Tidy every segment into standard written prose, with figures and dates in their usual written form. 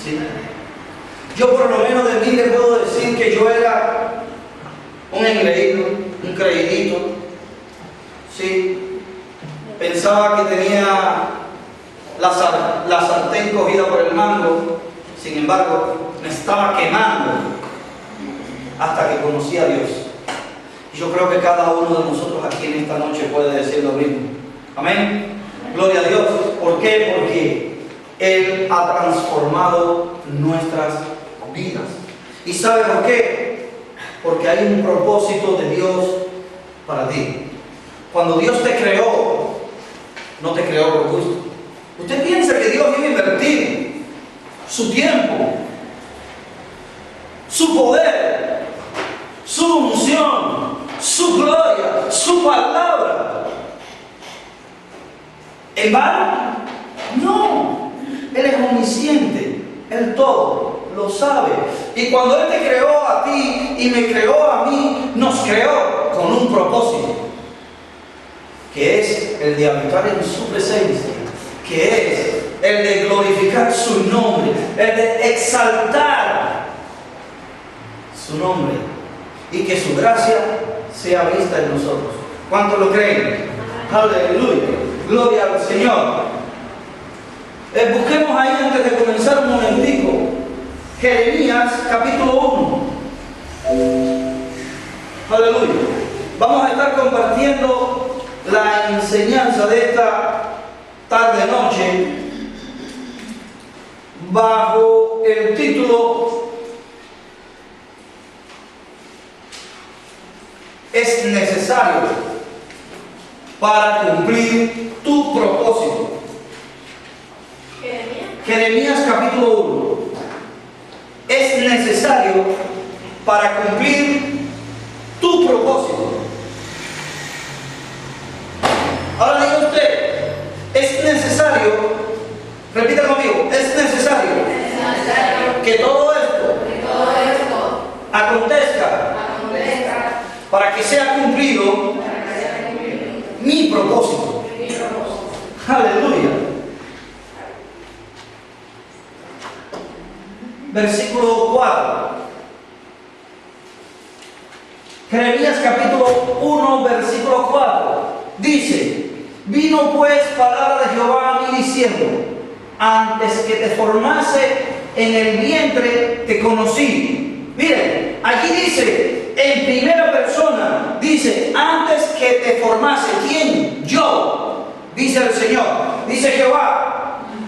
¿Sí? Yo por lo menos de mí le puedo decir que yo era un engreído, un creidito. ¿Sí? Pensaba que tenía la sartén cogida por el mango. Sin embargo, me estaba quemando hasta que conocí a Dios. Yo creo que cada uno de nosotros aquí en esta noche puede decir lo mismo. Amén. Gloria a Dios. ¿Por qué? Porque Él ha transformado nuestras vidas. ¿Y sabe por qué? Porque hay un propósito de Dios para ti. Cuando Dios te creó, no te creó por gusto. Usted piensa que Dios iba a invertir su tiempo, su poder, su unción, su gloria, su palabra en vano. No, Él es omnisciente, Él todo lo sabe. Y cuando Él te creó a ti y me creó a mí, nos creó con un propósito, que es el de habitar en su presencia, que es el de glorificar su nombre, el de exaltar su nombre y que su gracia sea vista en nosotros. ¿Cuántos lo creen? Aleluya, gloria al Señor. Busquemos ahí antes de comenzar un momentico Jeremías capítulo 1. Aleluya. Vamos a estar compartiendo la enseñanza de esta tarde-noche bajo el título "Es necesario para cumplir tu propósito". Jeremías capítulo 1. Es necesario para cumplir tu propósito. Ahora diga usted, es necesario, repita conmigo, es necesario que todo esto acontezca para que sea cumplido mi propósito. Aleluya. Versículo 4. Jeremías capítulo 1, versículo 4. Dice: vino pues palabra de Jehová a mí diciendo: antes que te formase en el vientre te conocí. Miren, aquí dice en primera persona, dice antes que te formase. ¿Quién? Yo, dice el Señor, dice Jehová.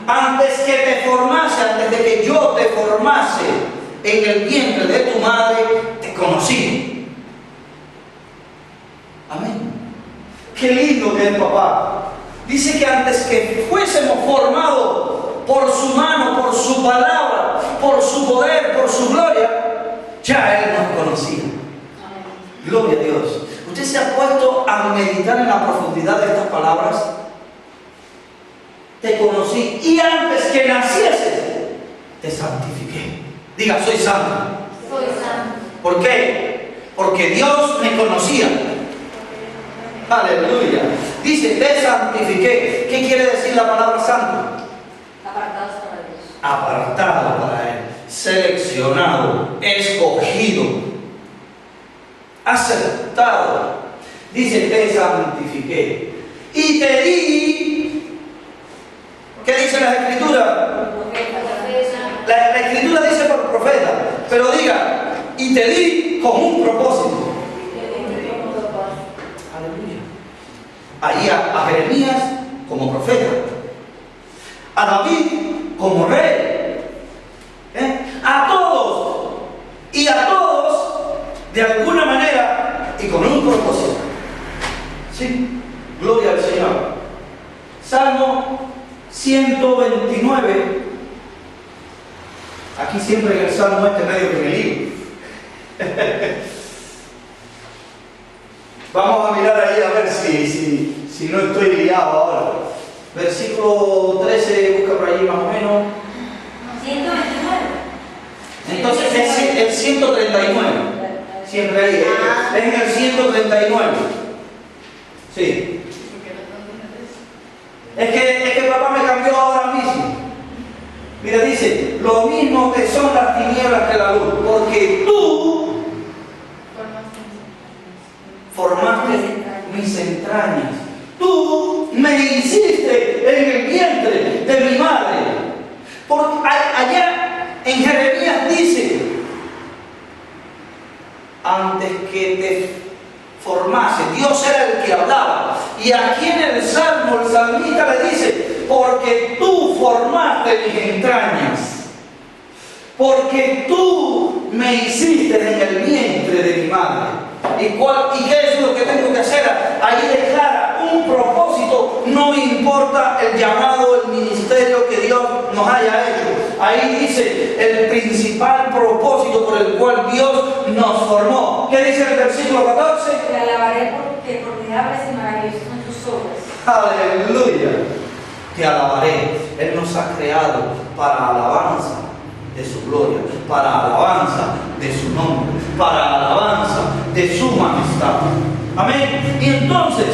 Antes que te formase, antes de que yo te formase en el vientre de tu madre, te conocí. Amén. Qué lindo que es papá. Dice que antes que fuésemos formados por su mano, por su palabra, por su poder, por su gloria, ya Él nos conocía. Gloria a Dios. ¿Usted se ha puesto a meditar en la profundidad de estas palabras? Te conocí y antes que nacieses te santifiqué. Diga, soy santo. Soy santo. ¿Por qué? Porque Dios me conocía. Aleluya. Dice, te santifiqué. ¿Qué quiere decir la palabra santo? Apartados para Dios. Apartado para Él, seleccionado, escogido, aceptado. Dice, te santifiqué y te di. ¿Qué dice la Escritura? La Escritura dice por profeta, pero diga, y te di con un propósito. Aleluya. Ahí a Jeremías como profeta, a David como rey, a todos y a todos de alguna manera y con un propósito. Sí, gloria al Señor. Salmo 129. Aquí siempre en el Salmo medio que me lío. Vamos a mirar ahí a ver si no estoy liado ahora. Versículo 13, busca por allí más o menos. 129. Entonces es el 139. Siempre ahí, es en el 139. Sí. Es que papá me cambió ahora mismo. Mira, dice, lo mismo que son las tinieblas que la luz, porque tú formaste mis entrañas. Tú me hiciste en el vientre de mi madre. Allá en Jeremías dice, antes que te formase, Dios era el que hablaba. Y aquí en el Salmo, el salmista le dice, porque tú formaste mis entrañas. Porque tú me hiciste en el vientre de mi madre. ¿Y qué es lo que tengo que hacer? Ahí declara un propósito, no importa el llamado, el ministerio que Dios nos haya hecho. Ahí dice el principal propósito por el cual Dios nos formó. ¿Qué dice el versículo 14? Te alabaré porque formidables y maravillosas son tus obras. Aleluya. Te alabaré. Él nos ha creado para alabanza de su gloria, para alabanza de su nombre, para alabanza de su majestad. Amén. Y entonces,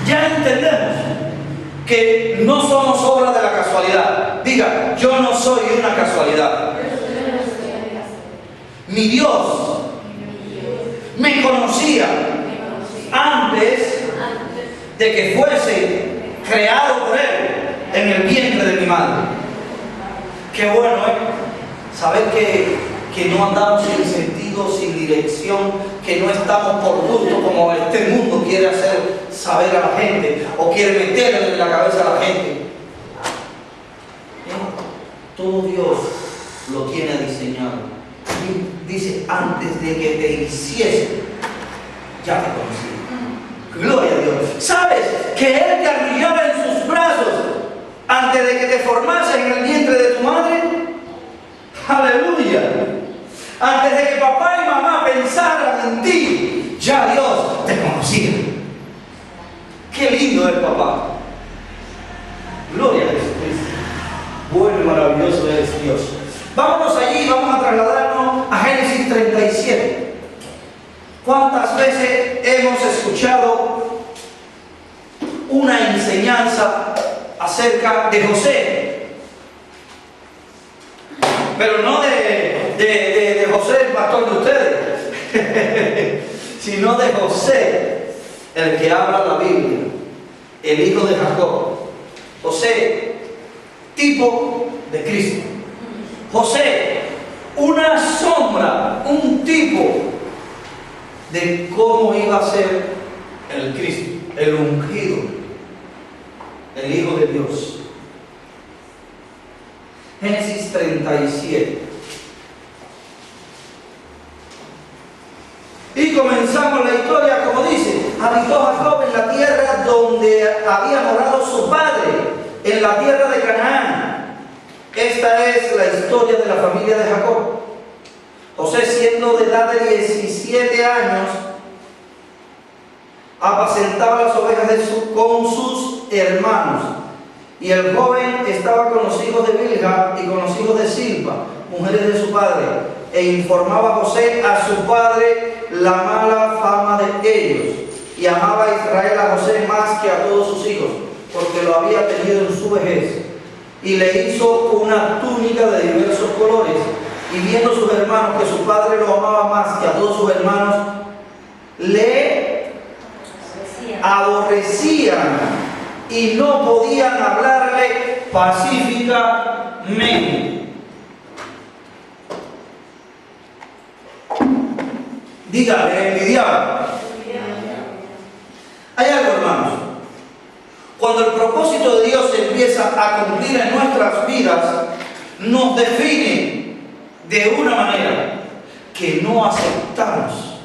ya entendemos que no somos obra de la casualidad. Diga, yo no soy una casualidad. Mi Dios me conocía antes de que fuese creado por Él en el vientre de mi madre. Qué bueno, saber que no andamos sin sentido, sin dirección, que no estamos por gusto como este mundo quiere hacer saber a la gente o quiere meterle en la cabeza a la gente. Todo Dios lo tiene diseñado. Y dice, antes de que te hiciese, ya te conocí. Gloria a Dios. ¿Sabes que Él te arrullaba en sus brazos antes de que te formases en el vientre de tu madre? Aleluya. Antes de que papá y mamá pensaran en ti, ya Dios te conocía. Qué lindo es papá. Gloria a Jesucristo. Bueno y maravilloso es Dios. Vámonos allí, vamos a trasladarnos a Génesis 37. ¿Cuántas veces hemos escuchado una enseñanza acerca de José? Pero no de José, el pastor de ustedes, sino de José, el que habla la Biblia, el hijo de Jacob. José, tipo de Cristo. José, una sombra, un tipo de cómo iba a ser el Cristo, el ungido, el Hijo de Dios. Génesis 37. Y comenzamos la historia como dice: habitó Jacob en la tierra donde había morado su padre, en la tierra de Canaán. Esta es la historia de la familia de Jacob. José, siendo de edad de 17 años, apacentaba las ovejas con sus hermanos. Y el joven estaba con los hijos de Bilha y con los hijos de Silpa, mujeres de su padre, e informaba a José a su padre la mala fama de ellos. Y amaba a Israel a José más que a todos sus hijos, porque lo había tenido en su vejez. Y le hizo una túnica de diversos colores. Y viendo sus hermanos que su padre lo amaba más que a todos sus hermanos, le aborrecían y no podían hablarle pacíficamente. Dígale, envidiaba. Hay algo, hermanos. Cuando el propósito de Dios se empieza a cumplir en nuestras vidas, nos define de una manera que no aceptamos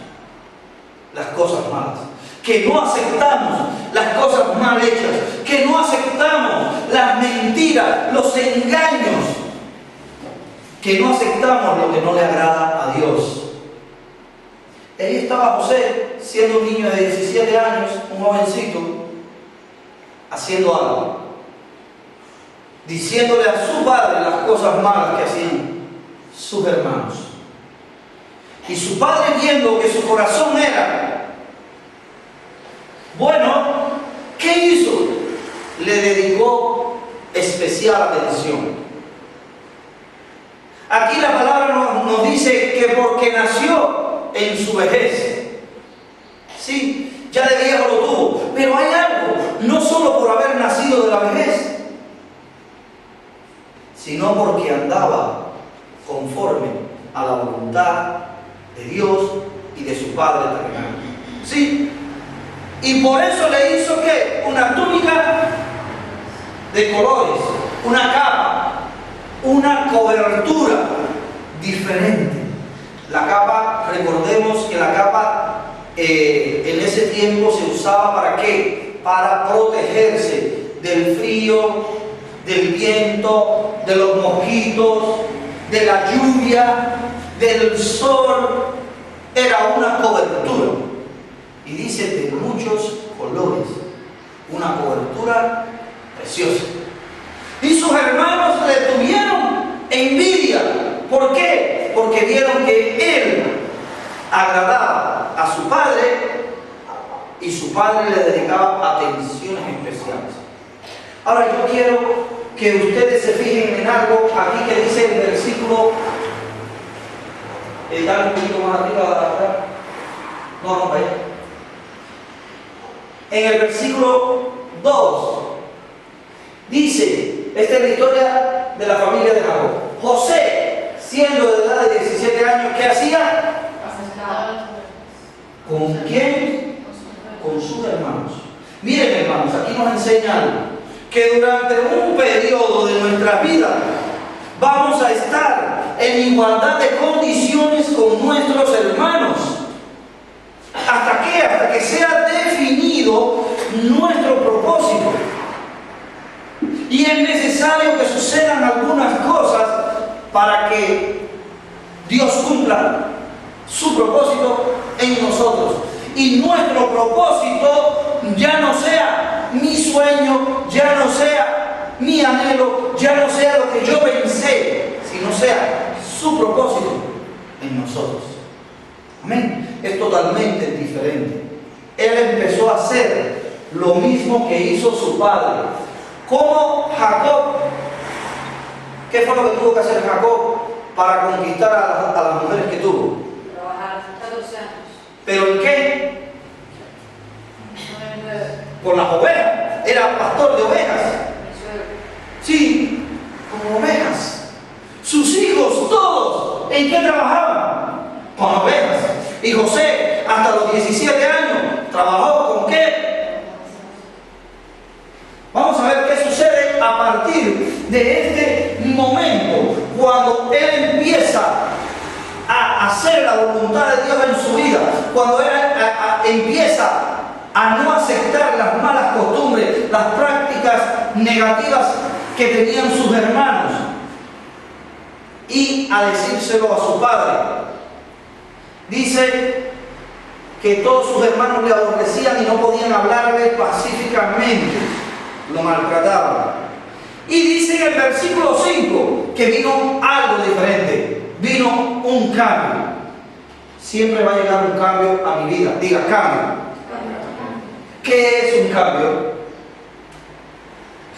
las cosas malas, que no aceptamos las cosas mal hechas, que no aceptamos las mentiras, los engaños, que no aceptamos lo que no le agrada a Dios. Ahí estaba José, siendo un niño de 17 años, un jovencito, haciendo algo, diciéndole a su padre las cosas malas que hacían sus hermanos. Y su padre, viendo que su corazón era bueno, ¿qué hizo? Le dedicó especial atención. que porque nació en su vejez. Sí, ya de viejo lo tuvo. Pero hay algo, no solo por haber nacido de la vejez, sino porque andaba conforme a la voluntad de Dios y de su Padre terrenal. Sí, y por eso le hizo ¿qué? Una túnica de colores, una capa, una cobertura diferente. La capa, recordemos que la capa en ese tiempo se usaba ¿para qué? Para protegerse del frío, del viento, de los mosquitos, de la lluvia, del sol. Era una cobertura. Y dice de muchos colores. Una cobertura preciosa. Y sus hermanos le tuvieron envidia. ¿Por qué? Porque vieron que él agradaba a su padre y su padre le dedicaba atenciones especiales. Ahora yo quiero que ustedes se fijen en algo aquí que dice el versículo, dale un poquito más arriba, no, vaya. En el versículo 2 dice, esta es la historia de la familia de Jacob. José, siendo de edad de 17 años, ¿qué hacía? ¿Con quién? Con sus hermanos. Miren, hermanos, aquí nos enseña algo, que durante un periodo de nuestra vida vamos a estar en igualdad de condiciones con nuestros hermanos. ¿Hasta qué? Hasta que sea definido nuestro propósito. Y es necesario que sucedan algunas cosas para que Dios cumpla su propósito en nosotros. Y nuestro propósito ya no sea mi sueño, ya no sea mi anhelo, ya no sea lo que yo pensé, sino sea su propósito en nosotros. Amén. Es totalmente diferente. Él empezó a hacer lo mismo que hizo su padre. Como Jacob, ¿qué fue lo que tuvo que hacer Jacob para conquistar a las mujeres que tuvo? Trabajar 14 años. ¿Pero en qué? Con las ovejas. Era pastor de ovejas. Sí, como ovejas. Sus hijos todos, ¿en qué trabajaban? Con ovejas. Y José, hasta los 17 años, trabajó ¿con qué? Vamos a ver qué sucede a partir de este momento, cuando él empieza a hacer la voluntad de Dios en su vida, cuando él empieza a no aceptar las malas costumbres, las prácticas negativas que tenían sus hermanos, y a decírselo a su padre. Dice que todos sus hermanos le aborrecían y no podían hablarle pacíficamente, lo maltrataban. Y dice en el versículo 5 que vino algo diferente, vino un cambio. Siempre va a llegar un cambio a mi vida. Diga, cambio. ¿Qué es un cambio?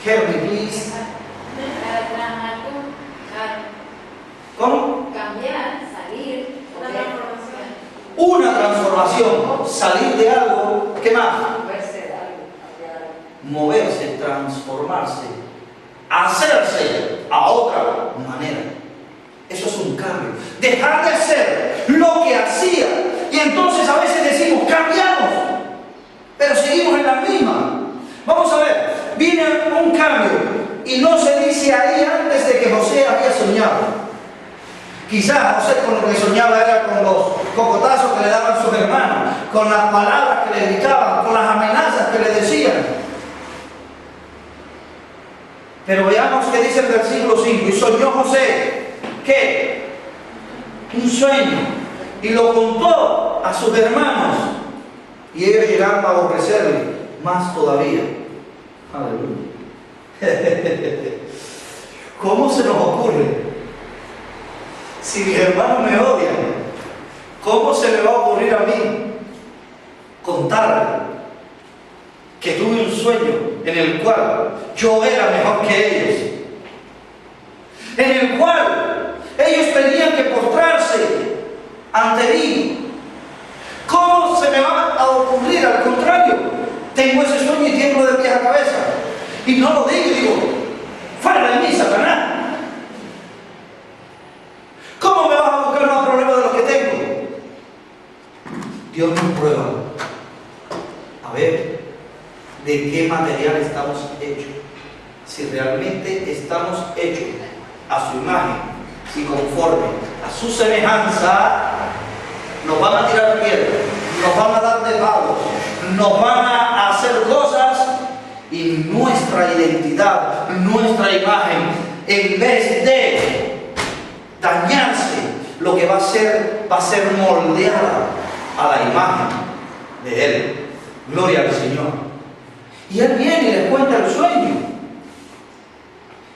Help me, please. ¿Cómo? Cambiar, salir, una transformación. Una transformación, salir de algo, ¿qué más? Moverse de algo, moverse, transformarse, hacerse a otra manera. Eso es un cambio. Dejar de hacer lo que hacía. Y entonces a veces decimos, cambiamos, pero seguimos en la misma. Vamos a ver, viene un cambio y no se dice ahí antes de que José había soñado. Quizás José con lo que soñaba era con los cocotazos que le daban sus hermanos, con las palabras que le gritaban, con las amenazas que le decían. Pero veamos qué dice el versículo 5. Y soñó José, ¿qué? Un sueño. Y lo contó a sus hermanos. Y ellos llegaron a aborrecerle más todavía. Aleluya. ¿Cómo se nos ocurre? Si mis hermanos me odian, ¿cómo se me va a ocurrir a mí contarle que tuve un sueño en el cual yo era mejor que ellos? En el cual ellos tenían que postrarse ante mí. ¿Cómo se me va a ocurrir? Al contrario, tengo ese sueño y tiemblo de pies a cabeza. Y no lo digo y digo, fuera de mí, Satanás. ¿Cómo me vas a buscar más problemas de los que tengo? Dios nos prueba. A ver, ¿de qué material estamos hechos? Si realmente estamos hechos a su imagen y conforme a su semejanza, nos van a tirar piedras, nos van a dar de palos, nos van a hacer cosas y nuestra identidad, nuestra imagen, en vez de dañarse, lo que va a ser moldeada a la imagen de Él. Gloria al Señor. Y Él viene y les cuenta el sueño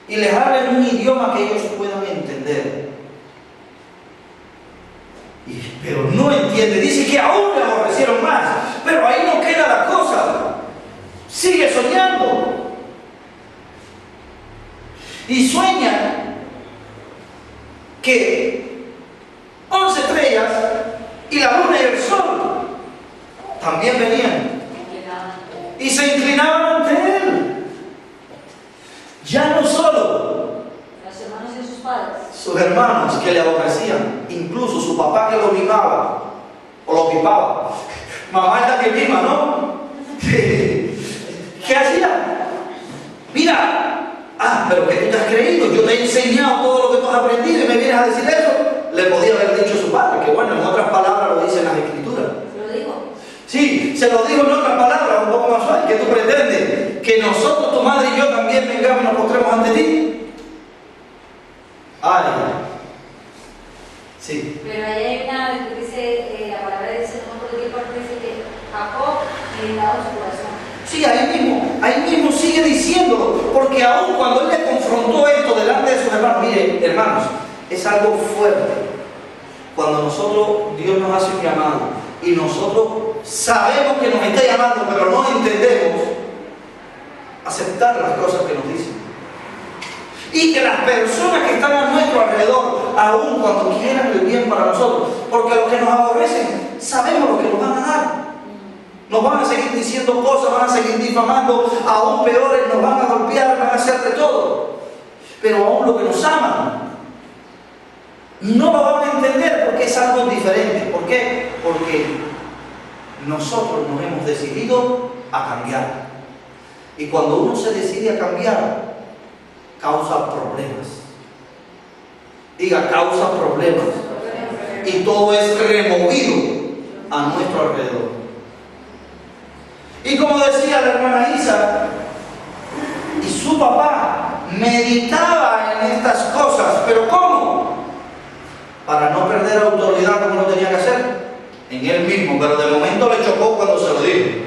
y les habla en un idioma que ellos puedan entender. Pero no entiende, dice que aún le aborrecieron más, pero ahí no queda la cosa, sigue soñando y sueña que 11 estrellas y la luna y el sol también venían y se inclinaban ante él. Ya no solo los hermanos y sus padres, sus hermanos que le aborrecían, incluso su papá que lo mimaba o lo pipaba. Mamá es la que mima, ¿no? ¿Qué hacía? Mira, pero que tú te has creído, yo te he enseñado todo lo que tú has aprendido y me vienes a decir eso. Le podía haber dicho su padre, que bueno, en otras palabras lo dicen las escrituras. se lo digo. Sí, se lo digo en otras palabras, un poco más suave, que tú pretendes que nosotros, tu madre y yo también vengamos y nos postremos ante ti. Ay, sí. Pero ahí hay una que dice, la palabra dice, no me acuerdo qué parte dice que Jacob meditaba en su corazón. Sí, ahí mismo sigue diciéndolo, porque aún cuando él le confrontó esto delante de sus hermanos, miren, hermanos, es algo fuerte. Cuando Dios nos hace un llamado y nosotros sabemos que nos está llamando, pero no entendemos aceptar las cosas que nos dicen. Y que las personas que están a nuestro alrededor, aun cuando quieran el bien para nosotros, porque los que nos aborrecen, sabemos lo que nos van a dar. Nos van a seguir diciendo cosas, van a seguir difamando, aún peores, nos van a golpear, van a hacer de todo. Pero aún los que nos aman, no lo van a entender porque es algo diferente. ¿Por qué? Porque nosotros nos hemos decidido a cambiar. Y cuando uno se decide a cambiar, causa problemas. Diga, causa problemas. Y todo es removido a nuestro alrededor. Y como decía la hermana Isa, y su papá meditaba en estas cosas. ¿Pero cómo? Para no perder autoridad como lo tenía que hacer en él mismo. Pero de momento le chocó cuando se lo dijo.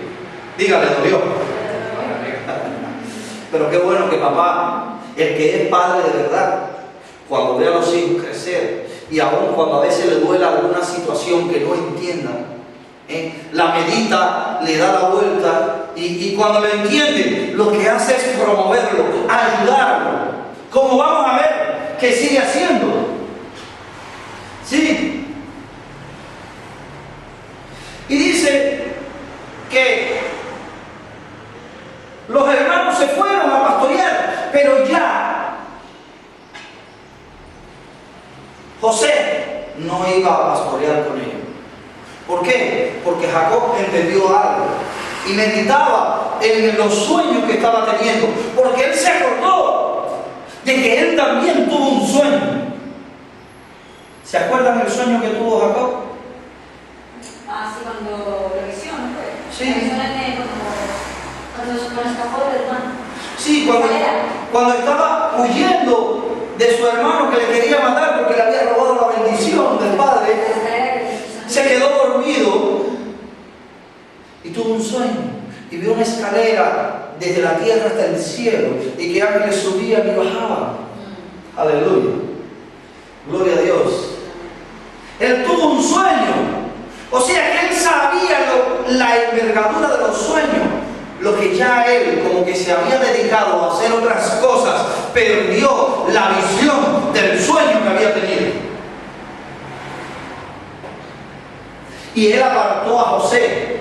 Dígale, dolió. Pero qué bueno que papá, el que es padre de verdad, cuando ve a los hijos crecer, y aun cuando a veces le duela alguna situación que no entiendan, la medita, le da la vuelta, y cuando lo entiende, lo que hace es promoverlo, ayudarlo, como vamos a ver que sigue haciendo. ¿Sí? Y dice que los hermanos se fueron a pastorear, pero ya José no iba a pastorear con ellos. ¿Por qué? Porque Jacob entendió algo y meditaba en los sueños que estaba teniendo, porque él se acordó de que él también tuvo un sueño. ¿Se acuerdan del sueño que tuvo Jacob? Sí, cuando la visión, pues. Sí. La visión es cuando escapó del hermano. Sí, cuando estaba huyendo de su hermano que le quería matar porque le había robado la bendición del padre, se quedó dormido y tuvo un sueño y vio una escalera desde la tierra hasta el cielo y que ángeles subían y bajaban. Aleluya. Gloria a Dios. Él tuvo un sueño. O sea que él sabía la envergadura de los sueños. Lo que ya él, como que se había dedicado a hacer otras cosas, perdió la visión del sueño que había tenido. y él apartó a José.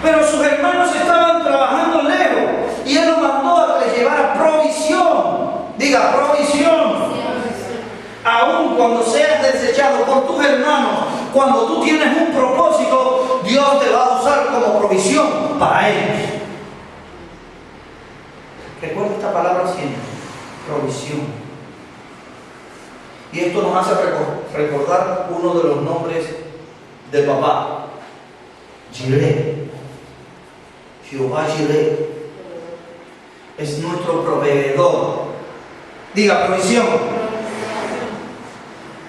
Pero sus hermanos estaban trabajando lejos y él los mandó a que les llevara provisión. Diga, provisión. Aún cuando seas desechado por tus hermanos, cuando tú tienes un propósito, Dios te va a usar como provisión para ellos. Recuerda esta palabra siempre, provisión. Y esto nos hace recordar uno de los nombres de papá, Jireh. Jehová Jireh es nuestro proveedor. Diga, provisión.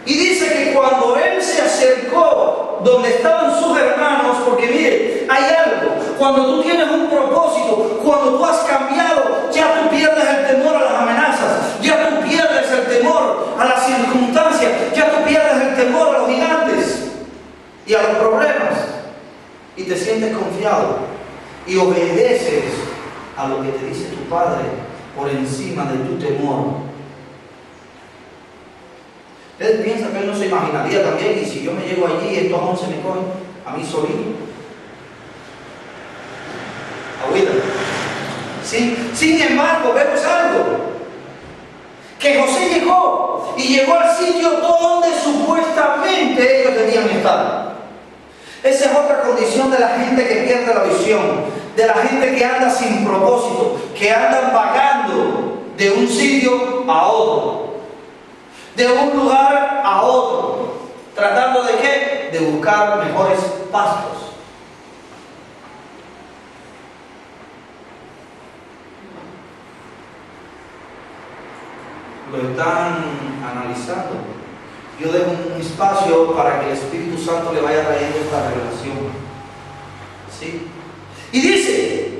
Y dice que cuando él se acercó donde estaban sus hermanos, porque mire, hay algo, cuando tú tienes un propósito, cuando tú has cambiado, ya tú pierdes el temor a las amenazas, ya tú pierdes el temor a las circunstancias, ya tú pierdes el temor a los gigantes y a los problemas, y te sientes confiado y obedeces a lo que te dice tu padre por encima de tu temor. Él piensa que él no se imaginaría también, y si yo me llego allí y estos 11 me cogen a mí solito. Agüita. ¿Sí? Sin embargo, vemos algo. Que José llegó y llegó al sitio donde supuestamente ellos debían estar. Esa es otra condición de la gente que pierde la visión, de la gente que anda sin propósito, que andan vagando de un sitio a otro, de un lugar a otro, tratando de ¿qué? De buscar mejores pastos. Lo están analizando. Yo dejo un espacio para que el Espíritu Santo le vaya trayendo esta revelación. ¿Sí? Y dice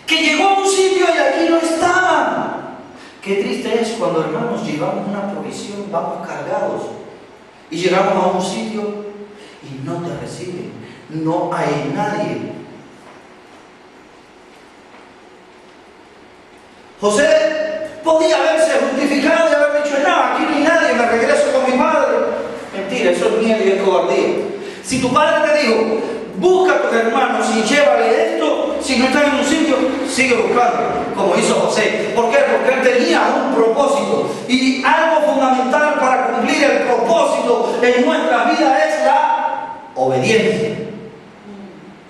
que llegó a un sitio y allí no estaban. Qué triste es cuando, hermanos, llevamos una provisión, vamos cargados y llegamos a un sitio y no te reciben, no hay nadie. José podía haberse justificado y haber dicho, no, aquí no hay nadie, me regreso con mi padre. Mentira, eso es miedo y es cobardía. Si tu padre te dijo, busca a tus hermanos y llévale esto, si no están en un sitio, sigue buscando, como hizo José. ¿Por qué? Porque él tenía un propósito. Y algo fundamental para cumplir el propósito en nuestra vida es la obediencia.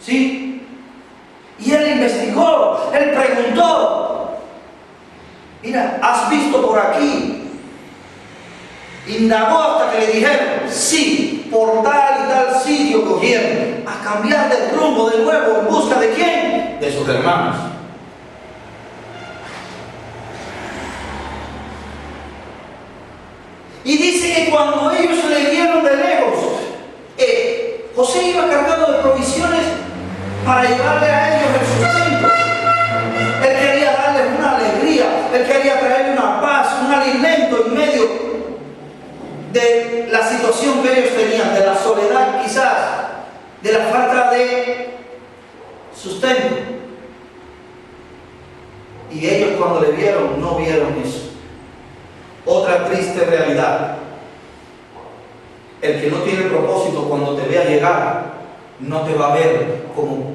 ¿Sí? Y él investigó, él preguntó. Mira, ¿has visto por aquí? Indagó hasta que le dijeron, sí, por tal y tal sitio cogieron, a cambiar de rumbo de nuevo, ¿en busca de quién? De sus hermanos. Y dice que cuando ellos le vieron de lejos, José iba cargado de provisiones para llevarle a ellos el sustento. Él quería darles una alegría, él quería traerle una paz, un alimento en medio de la situación que ellos tenían, de la soledad quizás, de la falta de sustento. Y ellos cuando le vieron, no vieron eso. Otra triste realidad. El que no tiene propósito cuando te vea llegar, no te va a ver como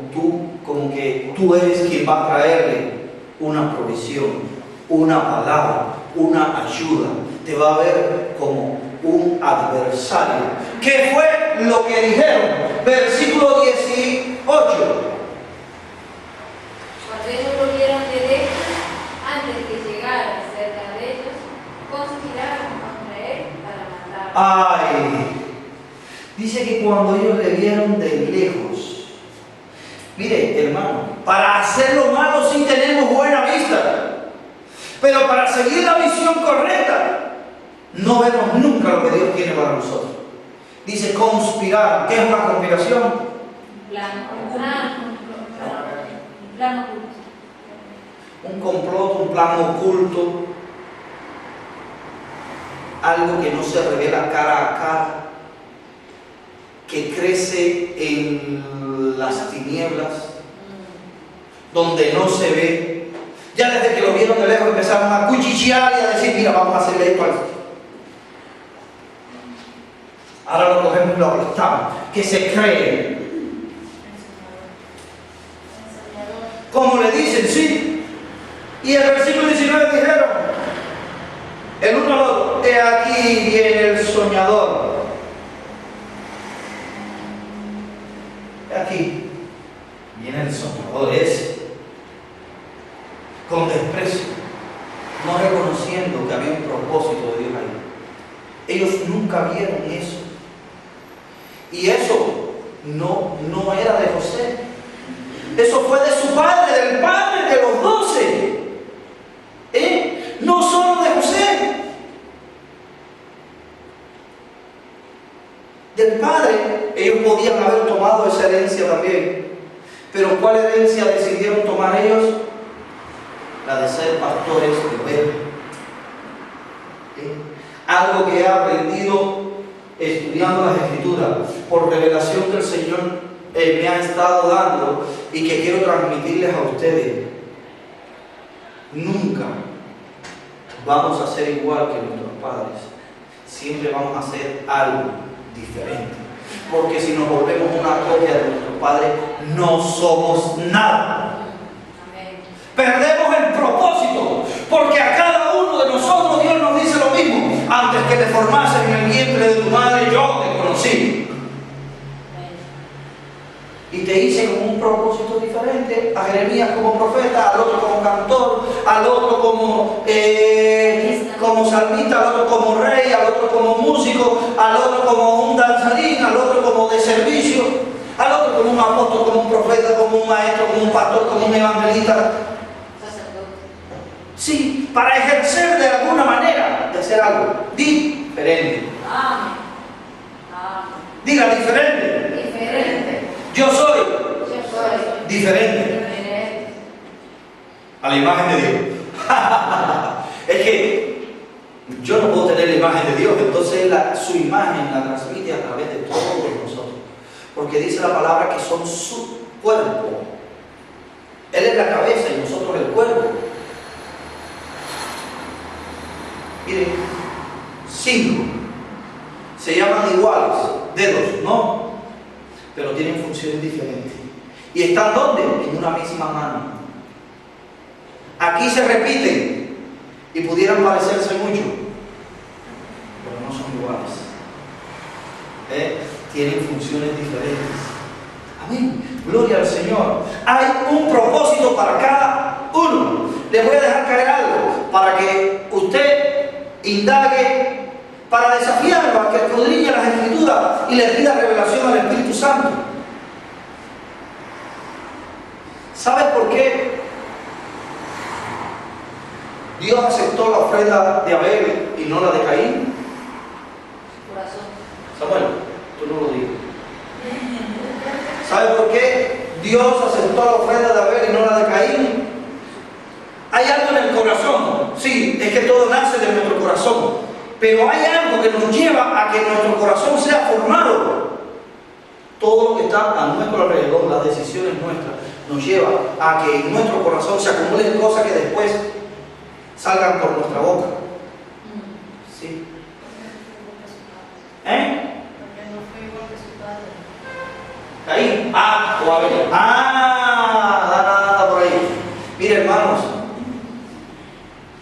que tú eres quien va a traerle una provisión, una palabra, una ayuda. Te va a ver como un adversario. ¿Qué fue lo que dijeron? Versículo 18. Cuando ellos lo vieron de lejos, antes que llegara cerca de ellos, conspiraron contra él para matarlo. Ay, dice que cuando ellos le vieron de lejos, mire, hermano, para hacer lo malo sí tenemos buena vista, pero para seguir la visión correcta no vemos nunca lo que Dios tiene para nosotros. Dice conspirar. ¿Qué es una conspiración? Plan oculto. Un complot, un plan oculto, algo que no se revela cara a cara, que crece en las tinieblas, donde no se ve. Ya desde que lo vieron de lejos empezaron a cuchichear y a decir, mira, vamos a hacerle esto Ahora lo cogemos y lo aplastamos. Que se cree. Como le dicen, sí. Y el versículo 19 dijeron, el uno al otro, he aquí viene el soñador. He aquí viene el soñador ese. Con desprecio, no reconociendo que había un propósito de Dios ahí. Ellos nunca vieron eso. Y eso no era de José. Eso fue de su padre, del padre de los 12. No solo de José. Del padre, ellos podían haber tomado esa herencia también. Pero ¿cuál herencia decidieron tomar ellos? La de ser pastores de ovejas. Algo que he aprendido estudiando las Escrituras, por revelación que el Señor me ha estado dando y que quiero transmitirles a ustedes. Nunca vamos a ser igual que nuestros padres. Siempre vamos a hacer algo diferente. Porque si nos volvemos una copia de nuestros padres, no somos nada. Perdemos el propósito, porque a cada uno de nosotros Dios nos dice lo mismo. Antes que te formases en el vientre de tu madre, yo te conocí. Y te hice con un propósito diferente. A Jeremías como profeta, al otro como cantor, al otro como salmista, al otro como rey, al otro como músico, al otro como un danzarín, al otro como de servicio, al otro como un apóstol, como un profeta, como un maestro, como un pastor, como un evangelista. Sí, para ejercer de alguna manera de hacer algo diferente. Amén. Diga diferente. Diferente. Yo soy Yo soy diferente diferente. a la imagen de Dios. Es que yo no puedo tener la imagen de Dios, entonces su imagen la transmite a través de todos nosotros. Porque dice la palabra que son su cuerpo. Él es la cabeza y nosotros el cuerpo. Miren, 5 se llaman iguales, dedos, ¿no? Pero tienen funciones diferentes. ¿Y están dónde? En una misma mano. Aquí se repiten y pudieran parecerse mucho, pero no son iguales. Tienen funciones diferentes. Amén. Gloria al Señor. Hay un propósito para cada uno. Les voy a dejar caer algo para que usted indague, para desafiarlo a que escudriñe las Escrituras y le pida revelación al Espíritu Santo. ¿Sabes por qué Dios aceptó la ofrenda de Abel y no la de Caín? Corazón. Samuel, tú no lo digas. ¿Sabes por qué Dios aceptó la ofrenda de Abel y no la de Caín? Hay algo en el corazón. Sí, es que todo nace de nuestro corazón. Pero hay algo que nos lleva a que nuestro corazón sea formado. Todo lo que está a nuestro alrededor, las decisiones nuestras, nos lleva a que en nuestro corazón se acumulen cosas que después salgan por nuestra boca. ¿Sí? Porque no fue igual que su padre. Caín. O Abel. Anda por ahí. Mire, hermanos,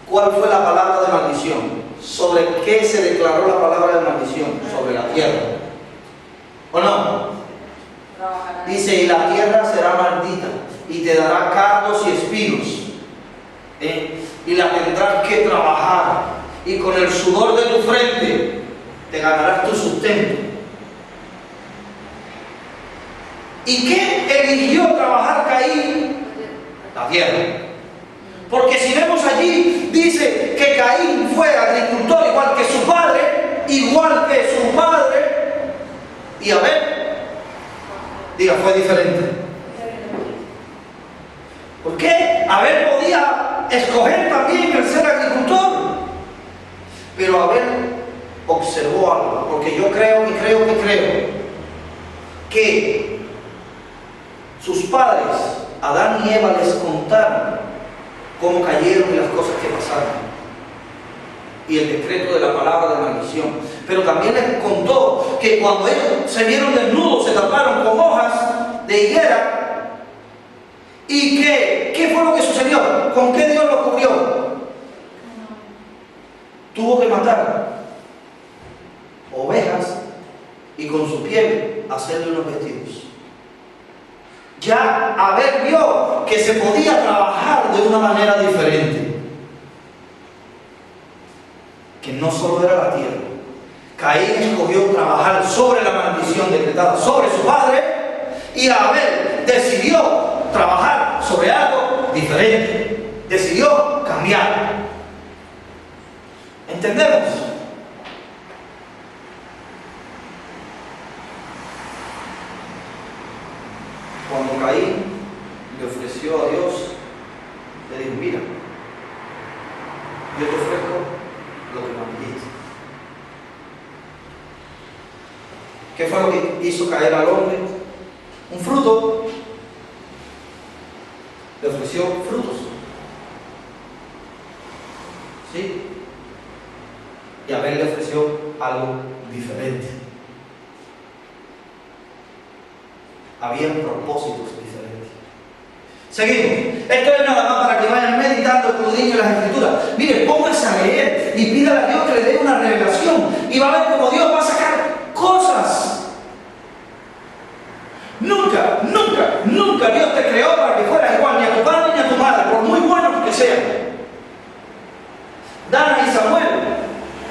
¿cuál fue la palabra de maldición? ¿Sobre qué se declaró la palabra de maldición? Sobre la tierra. ¿O no? Dice, y la tierra será maldita, y te dará cardos y espinos, y la tendrás que trabajar, y con el sudor de tu frente te ganarás tu sustento. ¿Y qué eligió trabajar Caín? La tierra. Porque si vemos allí, dice que Caín fue agricultor igual que su padre, y Abel, diga, fue diferente. ¿Por qué? Abel podía escoger también el ser agricultor, pero Abel observó algo, porque yo creo que sus padres, Adán y Eva, les contaron cómo cayeron y las cosas que pasaron y el decreto de la palabra de maldición, pero también les contó que cuando ellos se vieron desnudos se taparon con hojas de higuera. ¿Y qué fue lo que sucedió? ¿Con qué Dios lo cubrió? Tuvo que matar ovejas y con su piel hacerle unos vestidos. Ya Abel vio que se podía trabajar de una manera diferente, que no solo era la tierra. Caín escogió trabajar sobre la maldición decretada sobre su padre, y Abel decidió trabajar sobre algo diferente, decidió cambiar. ¿Entendemos? Cuando Caín le ofreció a Dios, le dijo: mira, yo te ofrezco lo que me dijiste. ¿Qué fue lo que hizo caer al hombre? Un fruto. Le ofreció frutos. ¿Sí? Y Abel le ofreció algo diferente. Habían propósitos diferentes. Seguimos. Esto es nada más para que vayan meditando, escudriñen las Escrituras. Mire, póngase a leer y pídale a Dios que le dé una revelación. Y va a ver cómo Dios va a sacar cosas. Nunca, nunca, nunca Dios te creó para que fueras igual ni a tu padre ni a tu madre, por muy buenos que sean. Dana y Samuel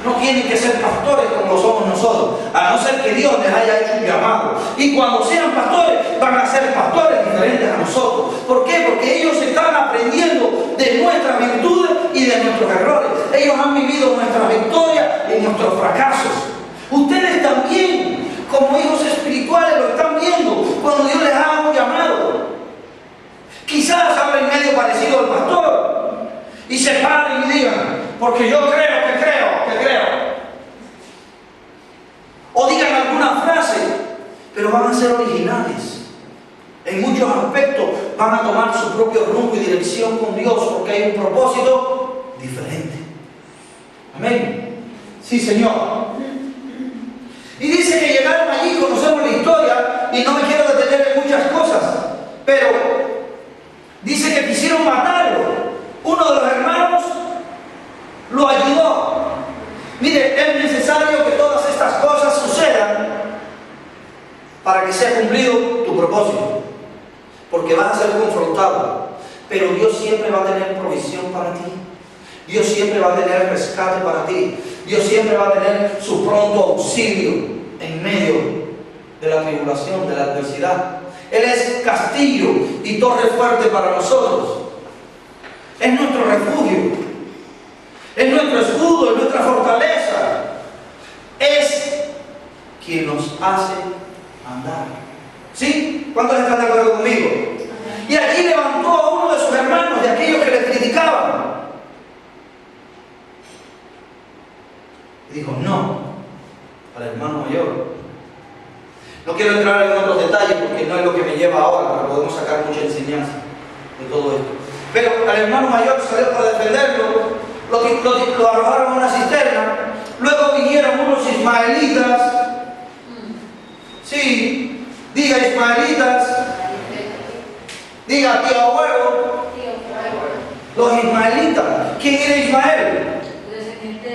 no tienen que ser pastores como lo somos nosotros, a no ser que Dios les haya hecho un llamado. Y cuando sean pastores, van a ser pastores diferentes a nosotros. ¿Por qué? Porque ellos están aprendiendo de nuestras virtudes y de nuestros errores. Ellos han vivido nuestras victorias y nuestros fracasos. Ustedes también, como hijos espirituales, lo están viendo cuando Dios les haga un llamado. Quizás hablen medio parecido al pastor y se paren y digan: porque yo creo. O digan alguna frase, pero van a ser originales. En muchos aspectos van a tomar su propio rumbo y dirección con Dios, porque hay un propósito diferente. Amén. Sí, Señor. Y dice que llegaron allí, conocemos la historia, y no me quiero detener en muchas cosas, pero dice que quisieron matarlo. Uno de los hermanos lo ayudó. Mire, es necesario que todas estas cosas sucedan para que sea cumplido tu propósito, porque vas a ser confrontado, pero Dios siempre va a tener provisión para ti. Dios siempre va a tener rescate para ti. Dios siempre va a tener su pronto auxilio en medio de la tribulación, de la adversidad. Él es castillo y torre fuerte para nosotros. Es nuestro refugio. Es nuestro escudo, es nuestra fortaleza. Es quien nos hace andar. ¿Sí? ¿Cuántos están de acuerdo conmigo? Y aquí levantó a uno de sus hermanos, de aquellos que le criticaban. Y dijo: no, al hermano mayor. No quiero entrar en otros detalles porque no es lo que me lleva ahora, pero podemos sacar mucha enseñanza de todo esto. Pero al hermano mayor salió para defenderlo, lo arrojaron a una cisterna. Luego vinieron unos ismaelitas. Sí, diga ismaelitas. Diga tío abuelo. Los ismaelitas. ¿Quién era Ismael? Descendiente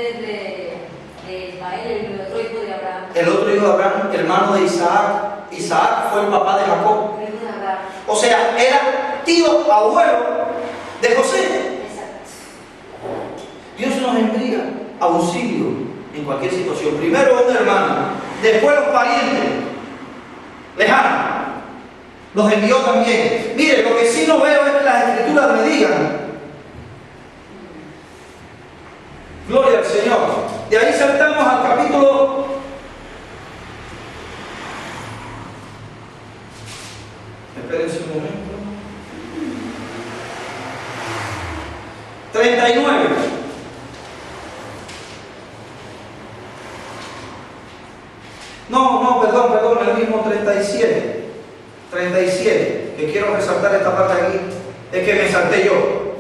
de Ismael, el otro hijo de Abraham. El otro hijo de Abraham, hermano de Isaac. Isaac fue el papá de Jacob. O sea, era tío abuelo de José. Dios nos envía auxilio en cualquier situación. Primero un hermano, después los parientes lejanos. Los envió también. Mire, lo que sí no veo es que las Escrituras me digan. Gloria al Señor. De ahí saltamos al capítulo 39. No, perdón, el mismo 37. 37, que quiero resaltar esta parte aquí, es que me salté yo.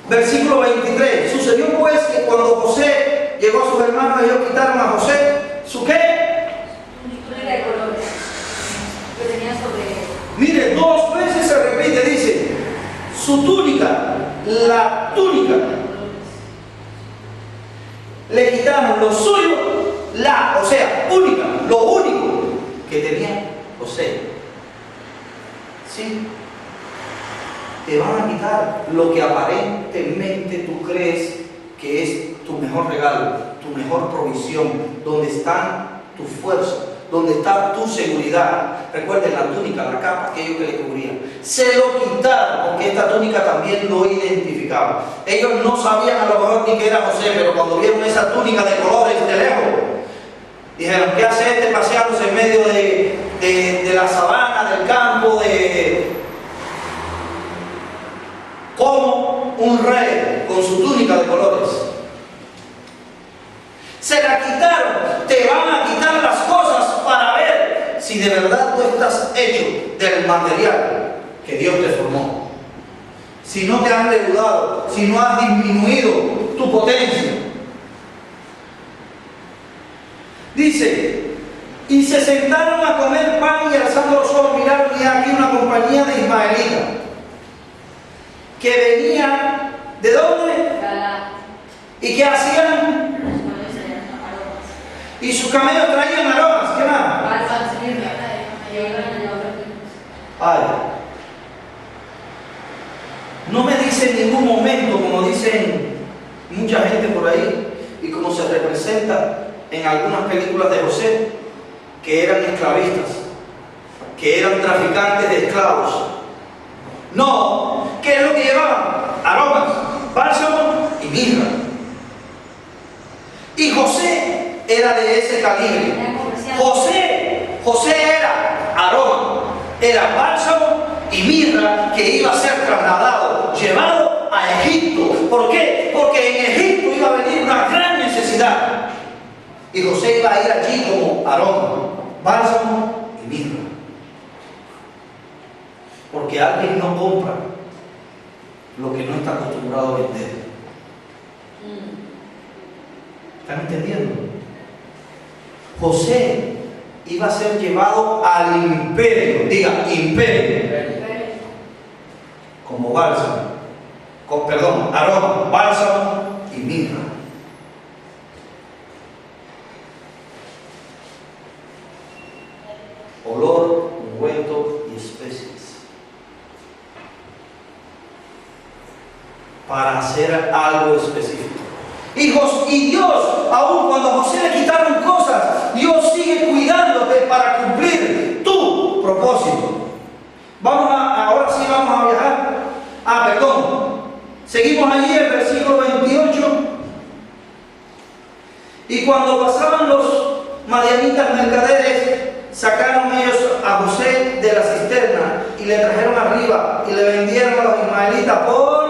Versículo 23. Sucedió pues que cuando José llegó a sus hermanos, ellos quitaron a José le quitaron lo suyo, o sea, lo único que tenía José. Sí, te van a quitar lo que aparentemente tú crees que es tu mejor regalo, tu mejor provisión, donde está tu fuerza, donde está tu seguridad. Recuerden la túnica, la capa, aquello que le cubría. Se lo quitaron porque esta túnica también lo identificaba. Ellos no sabían a lo mejor ni que era José, pero cuando vieron esa túnica de colores de lejos, dijeron, ¿qué hace este paseándose en medio de la sabana, del campo, como un rey con su túnica de colores? Se la quitaron. Te van a quitar las cosas para ver si de verdad tú estás hecho del material que Dios te formó. Si no te has leudado, si no has disminuido tu potencia. Dice, y se sentaron a comer pan y alzando los ojos miraron y aquí una compañía de ismaelitas que venían, ¿de dónde? ¿Y qué hacían? Y sus camellos traían aromas. ¿Qué más? Ay. No me dice en ningún momento, como dicen mucha gente por ahí, y como se representa en algunas películas de José, que eran esclavistas, que eran traficantes de esclavos. No, ¿qué es lo que llevaban? Aromas, bálsamo y mirra. Y José era de ese calibre. José era aroma, era bálsamo y mirra que iba a ser trasladado, llevado a Egipto. ¿Por qué? Porque en Egipto iba a venir una gran necesidad. Y José iba a ir allí como aroma, bálsamo y mirra. Porque alguien no compra lo que no está acostumbrado a vender. ¿Están entendiendo? José iba a ser llevado al imperio, diga imperio, como bálsamo, aroma, bálsamo y mirra. Olor, ungüento y especies. Para hacer algo específico. Y Dios, aun cuando a José le quitaron cosas, Dios sigue cuidándote para cumplir tu propósito. Ahora sí vamos a viajar. Seguimos allí el versículo 28. Y cuando pasaban los madianitas mercaderes, sacaron ellos a José de la cisterna y le trajeron arriba y le vendieron a los ismaelitas por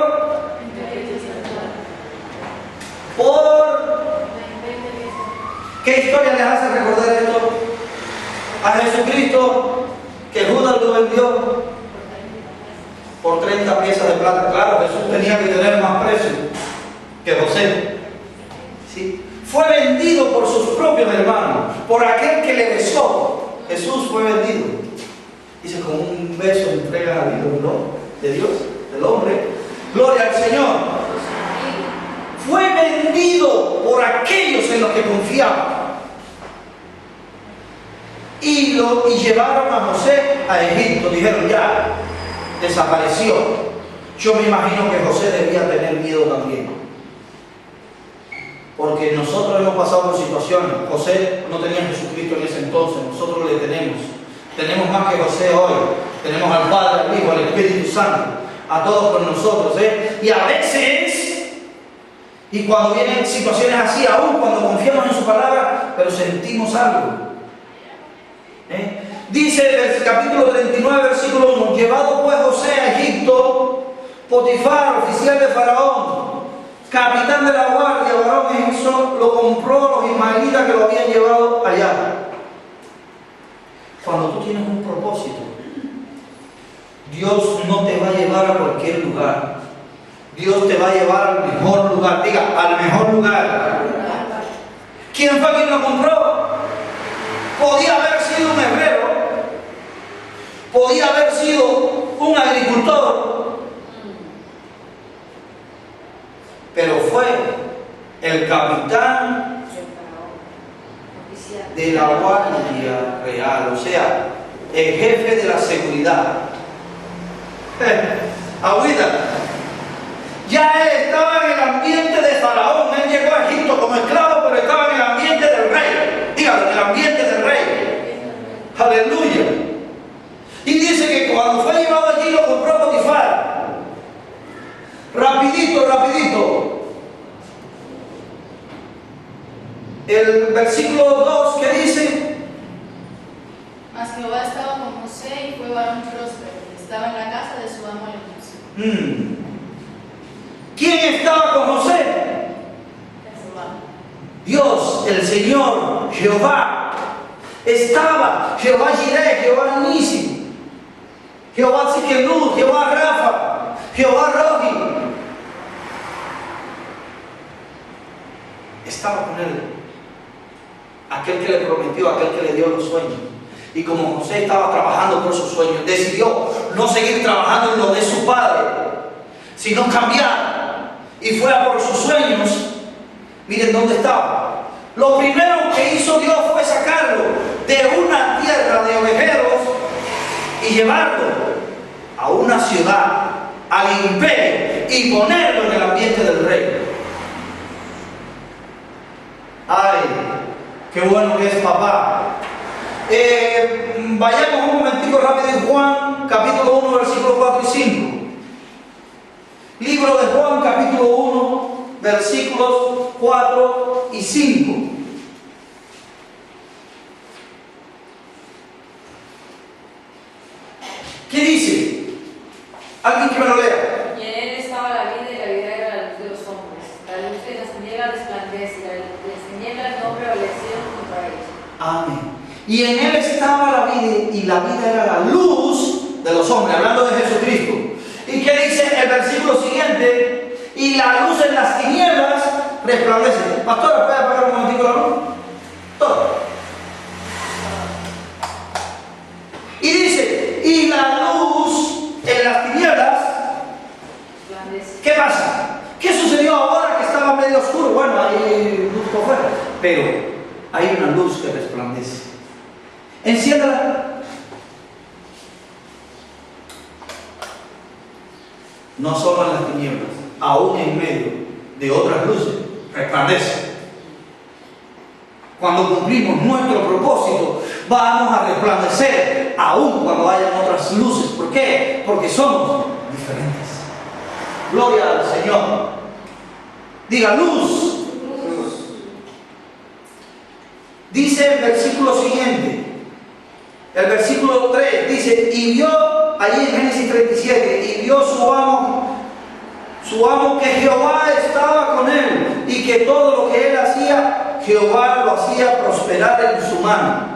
¿qué historia les hace recordar esto? A Jesucristo, que Judas lo vendió por 30 piezas de plata. Claro, Jesús tenía que tener más precio que José. ¿Sí? Fue vendido por sus propios hermanos, por aquel que le besó. Jesús fue vendido. Dice, con un beso entrega a Dios, ¿no? De Dios, del hombre. Gloria al Señor. Fue vendido por aquellos en los que confiaban. Y llevaron a José a Egipto. Dijeron, ya, desapareció. Yo me imagino que José debía tener miedo también. Porque nosotros hemos pasado por situaciones. José no tenía a Jesucristo en ese entonces. Nosotros le tenemos. Tenemos más que José hoy. Tenemos al Padre, al Hijo, al Espíritu Santo. A todos con nosotros. Y a veces... Y cuando vienen situaciones así, aún cuando confiamos en su palabra, pero sentimos algo. Dice el capítulo 39, versículo 1, llevado pues José a Egipto, Potifar, oficial de Faraón, capitán de la guardia, varón egipcio, lo compró los ismaelitas que lo habían llevado allá. Cuando tú tienes un propósito, Dios no te va a llevar a cualquier lugar. Dios te va a llevar al mejor lugar. Diga, al mejor lugar. ¿Quién fue quien lo compró? Podía haber sido un hebreo. Podía haber sido un agricultor. Pero fue el capitán de la guardia real, o sea, el jefe de la seguridad. Agüita, ya él estaba en el ambiente de Faraón. Él llegó a Egipto como esclavo, pero estaba en el ambiente del rey. Dígalo, en el ambiente del rey. Aleluya. Y dice que cuando fue llevado allí lo compró Potifar. Rapidito, rapidito. El versículo 2 que dice: Mas Jehová estaba con José y fue varón próspero, y estaba en la casa de su amo el egipcio. ¿Quién estaba con José? Jehová. Dios, el Señor, Jehová. Estaba Jehová Jireh, Jehová Nisi, Jehová Tsidkenu, Jehová Rafa, Jehová Rohi. Estaba con él. Aquel que le prometió, aquel que le dio los sueños. Y como José estaba trabajando por sus sueños, decidió no seguir trabajando en lo de su padre, sino cambiar. Y fue a por sus sueños. Miren dónde estaba. Lo primero que hizo Dios fue sacarlo de una tierra de ovejeros y llevarlo a una ciudad, al imperio, y ponerlo en el ambiente del rey. Ay, qué bueno que es papá. Vayamos un momentico rápido en Juan, capítulo 1, versículos 4 y 5. Libro de Juan, capítulo 1, versículos 4 y 5. ¿Qué dice? ¿Alguien que me lo lea? Y en él estaba la vida, y la vida era la luz de los hombres. La luz que en las tinieblas resplandece, y las tinieblas no prevalecieron contra ellos. Amén. Y en él estaba la vida, y la vida era la luz de los hombres, hablando de Jesucristo. ¿Y qué dice el versículo siguiente? Y la luz en las tinieblas resplandece. Pastora, ¿puede apagar un momentito la luz? Todo. Y dice, y la luz en las tinieblas, ¿qué pasa? ¿Qué sucedió ahora que estaba medio oscuro? Bueno, hay luz por fuera, pero hay una luz que resplandece. Enciéndala. No solo en las tinieblas, aún en medio de otras luces, resplandece. Cuando cumplimos nuestro propósito, vamos a resplandecer, aún cuando hayan otras luces. ¿Por qué? Porque somos diferentes. Gloria al Señor. Diga luz. Dice el versículo siguiente, el versículo 3, dice, y vio, allí en Génesis 37, y vio su amo que Jehová estaba con él, y que todo lo que él hacía, Jehová lo hacía prosperar en su mano.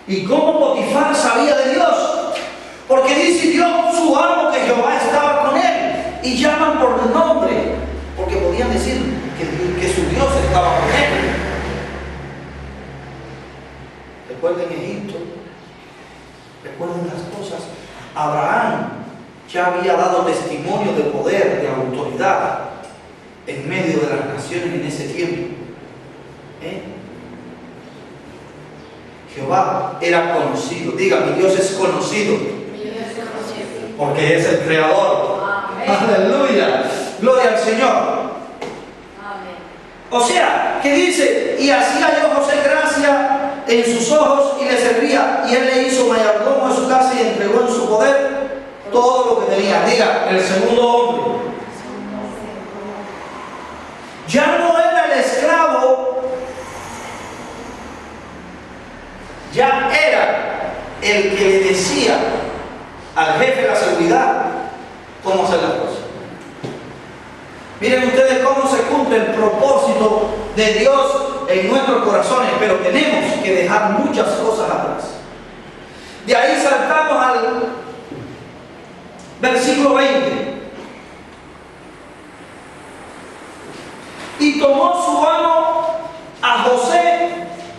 ¿Y cómo Potifar sabía de Dios? Porque dice Dios, su amo, que Jehová estaba con él, y llaman por el nombre, porque podían decir que su Dios estaba con él. Recuerden Egipto, recuerden las cosas. Abraham ya había dado testimonio de poder, de autoridad en medio de las naciones en ese tiempo. Jehová era conocido. Diga, mi Dios es conocido porque es el creador. Amén. Aleluya, gloria al Señor. Amén. O sea, que dice, y hacía yo José gracia en sus ojos y le servía, y él le hizo mayordomo de su casa y entregó en su poder todo lo que tenía. Diga, el segundo hombre. Ya no era el esclavo, ya era el que le decía al jefe de la seguridad cómo hacer las cosas. Miren ustedes cómo se cumple el propósito de Dios en nuestros corazones, pero tenemos que dejar muchas cosas atrás. De ahí saltamos al versículo 20. Y tomó su amo a José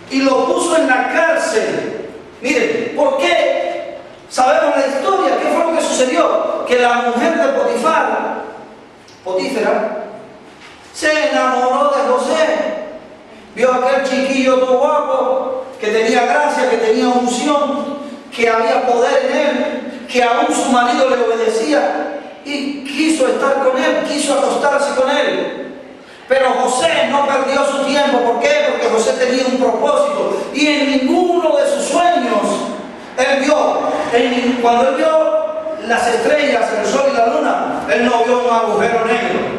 y lo puso en la cárcel. Miren, ¿por qué? Sabemos la historia. ¿Qué fue lo que sucedió? Que la mujer de Potifar, Potífera, Se enamoró de José. Vio a aquel chiquillo todo guapo, que tenía gracia, que tenía unción, que había poder en él, que aún su marido le obedecía y quiso estar con él, quiso acostarse con él. Pero José no perdió su tiempo. ¿Por qué? Porque José tenía un propósito y en ninguno de sus sueños él vio, cuando él vio las estrellas, el sol y la luna, él no vio un agujero negro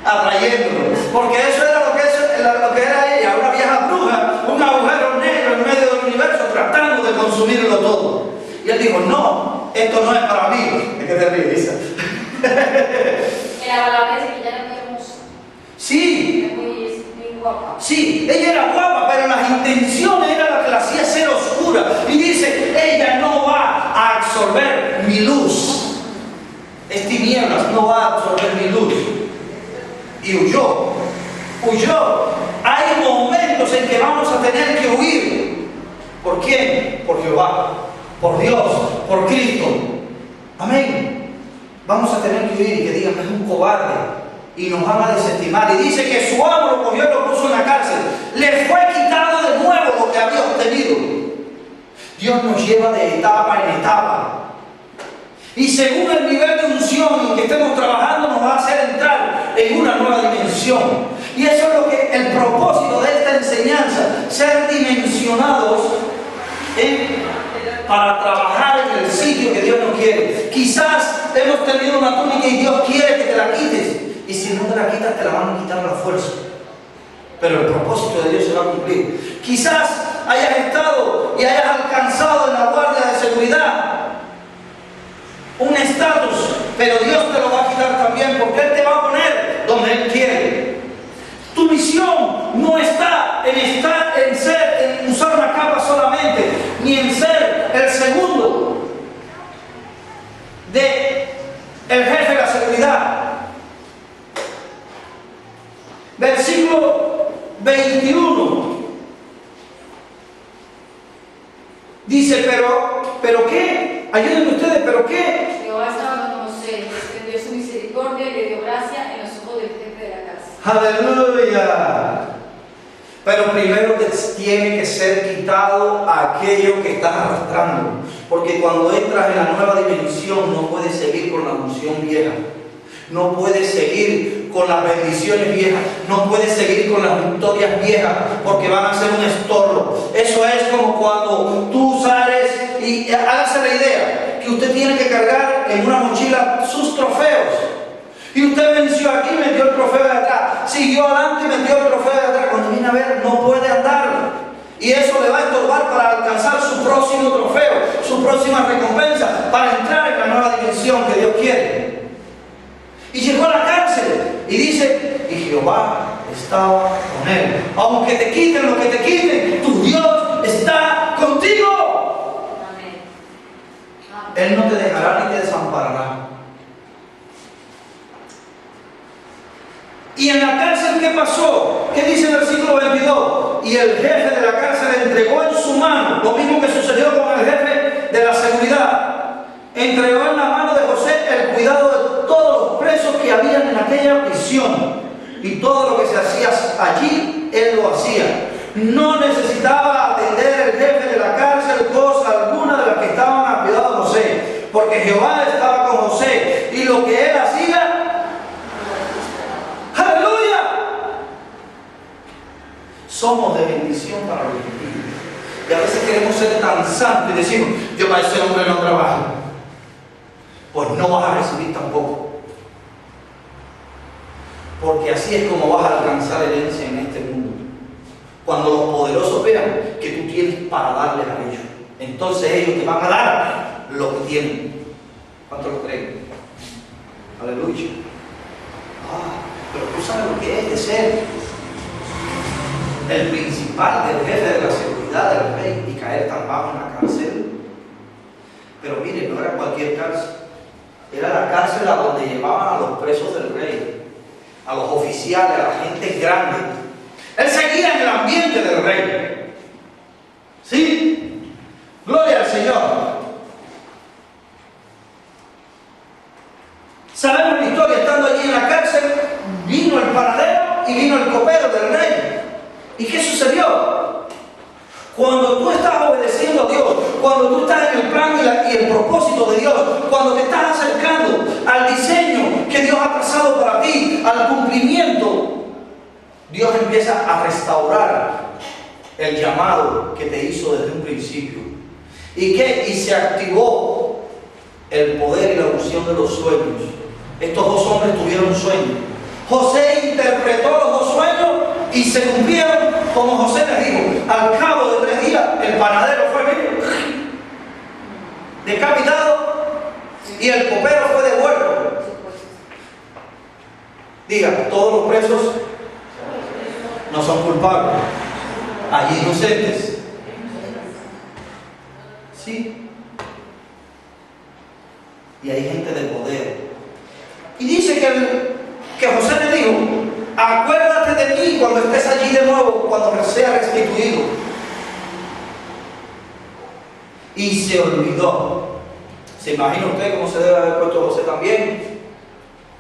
atrayéndolo, porque eso era lo que era ella, una vieja bruja, un agujero negro en medio del universo tratando de consumirlo todo. Y él dijo, no, esto no es para mí. Es que te ríes. Era la vez que ya era muy hermosa. Sí. Muy guapa. Sí, ella era guapa, pero las intenciones eran las que la hacía ser oscura. Y dice, ella no va a absorber mi luz. Es tinieblas, no va a absorber mi luz. Y huyó. Hay momentos en que vamos a tener que huir. ¿Por quién? Por Jehová, por Dios, por Cristo. Amén. Vamos a tener que huir y que digan que es un cobarde y nos van a desestimar. Y dice que su amo lo cogió y lo puso en la cárcel. Le fue quitado de nuevo lo que había obtenido. Dios nos lleva de etapa en etapa. Y según el nivel de unción en que estemos trabajando, nos va a hacer entrar en una nueva dimensión. Y eso es lo que el propósito de esta enseñanza, ser dimensionados para trabajar en el sitio que Dios nos quiere. Quizás hemos tenido una túnica y Dios quiere que te la quites. Y si no te la quitas, te la van a quitar a la fuerza. Pero el propósito de Dios se va a cumplir. Quizás hayas estado y hayas alcanzado en la guardia de seguridad un estatus, pero Dios te lo va a quitar también, porque Él te va a poner donde Él quiere. Tu misión no está en usar una capa solamente, ni en ser el segundo de el jefe de la seguridad. Versículo 21 dice, pero ¿qué? Ayúdenme ustedes, ¿pero qué? Jehová estaba con José, extendió su misericordia y le dio gracia en los ojos del jefe de la casa. ¡Aleluya! Pero primero te tiene que ser quitado aquello que estás arrastrando. Porque cuando entras en la nueva dimensión no puedes seguir con la unción vieja. No puedes seguir con las bendiciones viejas. No puedes seguir con las victorias viejas porque van a ser un estorbo. Eso es como cuando tú sales y hágase la idea que usted tiene que cargar en una mochila sus trofeos. Y usted venció aquí, metió el trofeo de atrás, siguió adelante y metió el trofeo de atrás. Cuando viene a ver, no puede andar. Y eso le va a estorbar para alcanzar su próximo trofeo, su próxima recompensa, para entrar en la nueva dimensión que Dios quiere. Y llegó a la cárcel y dice, y Jehová estaba con él. Aunque te quiten lo que te quiten, tu Dios está contigo. Amén. Él no te dejará ni te desamparará. ¿Y en la cárcel qué pasó? ¿Qué dice el versículo 22? Y el jefe de la cárcel entregó en su mano, lo mismo que sucedió con el jefe de la seguridad, entregó en la mano de José el cuidado de todos los presos que habían en aquella prisión. Y todo lo que se hacía allí, él lo hacía. No necesitaba atender el jefe de la cárcel cosa alguna de las que estaban a cuidado de José, porque Jehová estaba con José y lo que él hacía, somos de bendición para los gentiles. Y a veces queremos ser tan santos y decimos, yo para ese hombre no trabajo. Pues no vas a recibir tampoco. Porque así es como vas a alcanzar herencia en este mundo. Cuando los poderosos vean que tú tienes para darles a ellos, entonces ellos te van a dar lo que tienen. ¿Cuántos lo creen? Aleluya. Pero tú sabes lo que es de ser el principal del jefe de la seguridad del rey y caer tan bajo en la cárcel. Pero mire, no era cualquier cárcel, era la cárcel a donde llevaban a los presos del rey, a los oficiales, a la gente grande. Él seguía en el ambiente del rey. ¿Sí? Gloria al Señor. Sabemos la historia, estando allí en la cárcel, vino el panadero y vino el copero del rey. ¿Y qué sucedió? Cuando tú estás obedeciendo a Dios, cuando tú estás en el plan y el propósito de Dios, cuando te estás acercando al diseño que Dios ha trazado para ti, al cumplimiento, Dios empieza a restaurar el llamado que te hizo desde un principio. ¿Y qué? Y se activó el poder y la unción de los sueños. Estos dos hombres tuvieron un sueño. José interpretó los dos sueños y se cumplieron como José les dijo. Al cabo de 3 días, el panadero fue decapitado y el copero fue devuelto. Diga, todos los presos no son culpables. Hay inocentes. Sí. Y hay gente de poder. Y dice que José le dijo, acuérdate de mí cuando estés allí de nuevo, cuando sea restituido. Y se olvidó. ¿Se imagina usted cómo se debe haber puesto José también?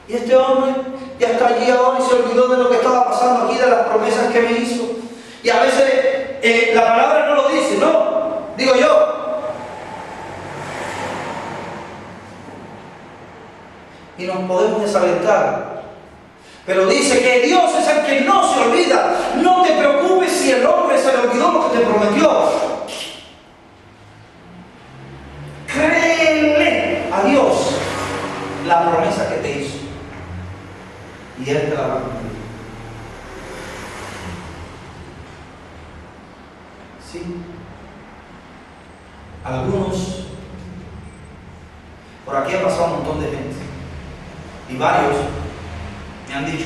Y este hombre ya está allí ahora y se olvidó de lo que estaba pasando aquí, de las promesas que me hizo. Y a veces la palabra no lo dice, no, digo yo. Y nos podemos desalentar. Pero dice que Dios es el que no se olvida. No te preocupes si el hombre se le olvidó lo que te prometió. Créele a Dios la promesa que te hizo. Y Él te la va a cumplir. Sí. Algunos, por aquí ha pasado un montón de gente. Y varios me han dicho,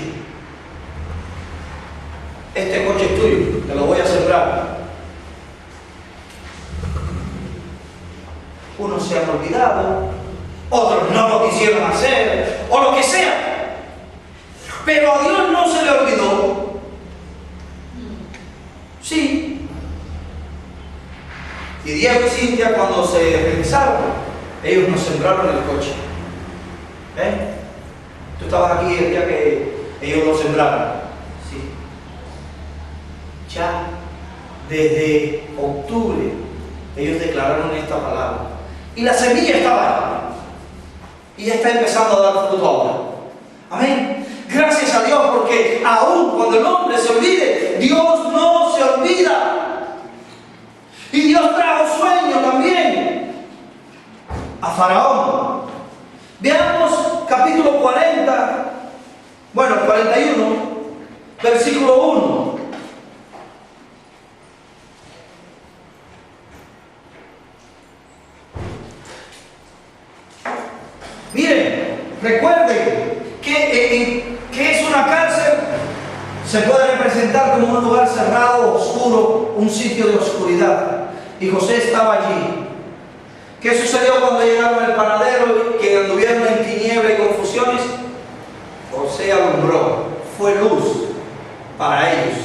este coche es tuyo, te lo voy a sembrar. Unos se han olvidado, otros no lo quisieron hacer, o lo que sea. Pero a Dios no se le olvidó. Sí. Y Diego y Cintia, cuando se regresaron, ellos nos sembraron el coche. ¿Eh? Tú estabas aquí el día que ellos lo sembraron. Sí. Ya desde octubre ellos declararon esta palabra. Y la semilla estaba ahí. Y ya está empezando a dar fruto ahora. Amén. Gracias a Dios, porque aún cuando el hombre se olvide, Dios no se olvida. Y Dios trajo sueño también a Faraón. Veamos capítulo 40, bueno, 41, versículo 1. Miren, recuerden que es una cárcel, se puede representar como un lugar cerrado, oscuro, un sitio de oscuridad. Y José estaba allí. ¿Qué sucedió cuando llegaron el panadero y que anduvieron en tiniebla y confusiones? José alumbró, fue luz para ellos.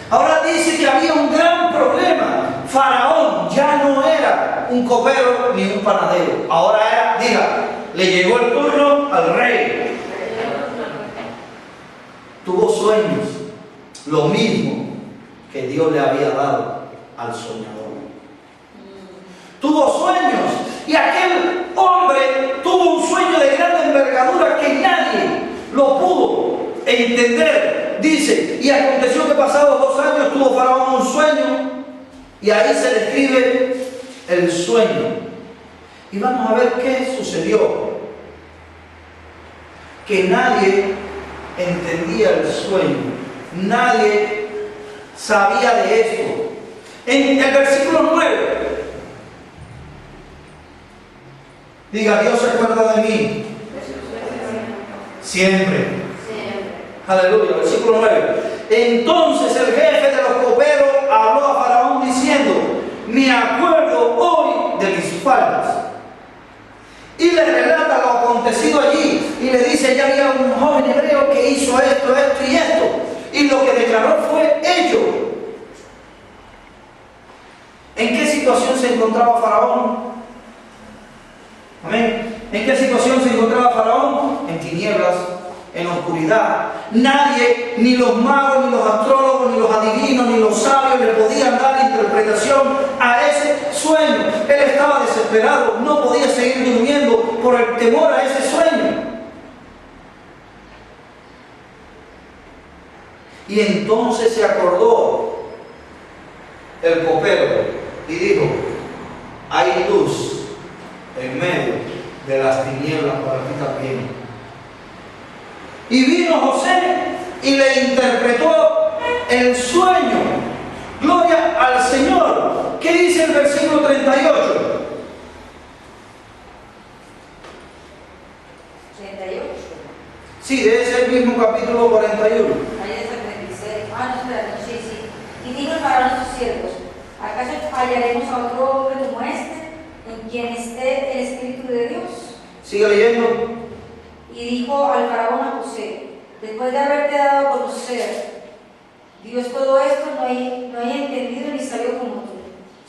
Ahora dice que había un gran problema. Faraón ya no era un copero ni un panadero. Ahora era, diga, le llegó el turno al rey. Tuvo sueños, lo mismo que Dios le había dado al soñador. Tuvo sueños y aquel hombre tuvo un sueño de gran envergadura que nadie lo pudo entender. Dice, y aconteció que pasados 2 años tuvo Faraón un sueño y ahí se describe el sueño. Y vamos a ver qué sucedió. Que nadie entendía el sueño, nadie sabía de esto. En el versículo 9, diga, Dios se acuerda de mí siempre. Aleluya. Versículo 9. Entonces el jefe de los coperos habló a Faraón diciendo, me acuerdo hoy de mis faltas. Y le relata lo acontecido allí y le dice, ya había un joven hebreo que hizo esto, esto y esto. Y lo que declaró fue hecho. ¿En qué situación se encontraba Faraón? Amén. ¿En qué situación se encontraba Faraón? En tinieblas, en la oscuridad. Nadie, ni los magos, ni los astrólogos, ni los adivinos, ni los sabios le podían dar interpretación a ese sueño. Él estaba desesperado, no podía seguir durmiendo por el temor a ese sueño. Y entonces se acordó el copero y dijo: hay luz en medio de las tinieblas para ti también. Y vino José y le interpretó el sueño. Gloria al Señor. ¿Qué dice el versículo 38? 38. Sí, de ese mismo capítulo 41. Ahí es el 36. No, espera, no, sí, sí. Y dijo el faraón a sus siervos: ¿acaso hallaremos a otro hombre como este, en quien esté el Espíritu de Dios? Sigue leyendo. Y dijo al faraón a José: después de haberte dado a conocer Dios todo esto, no hay entendido ni sabio como tú.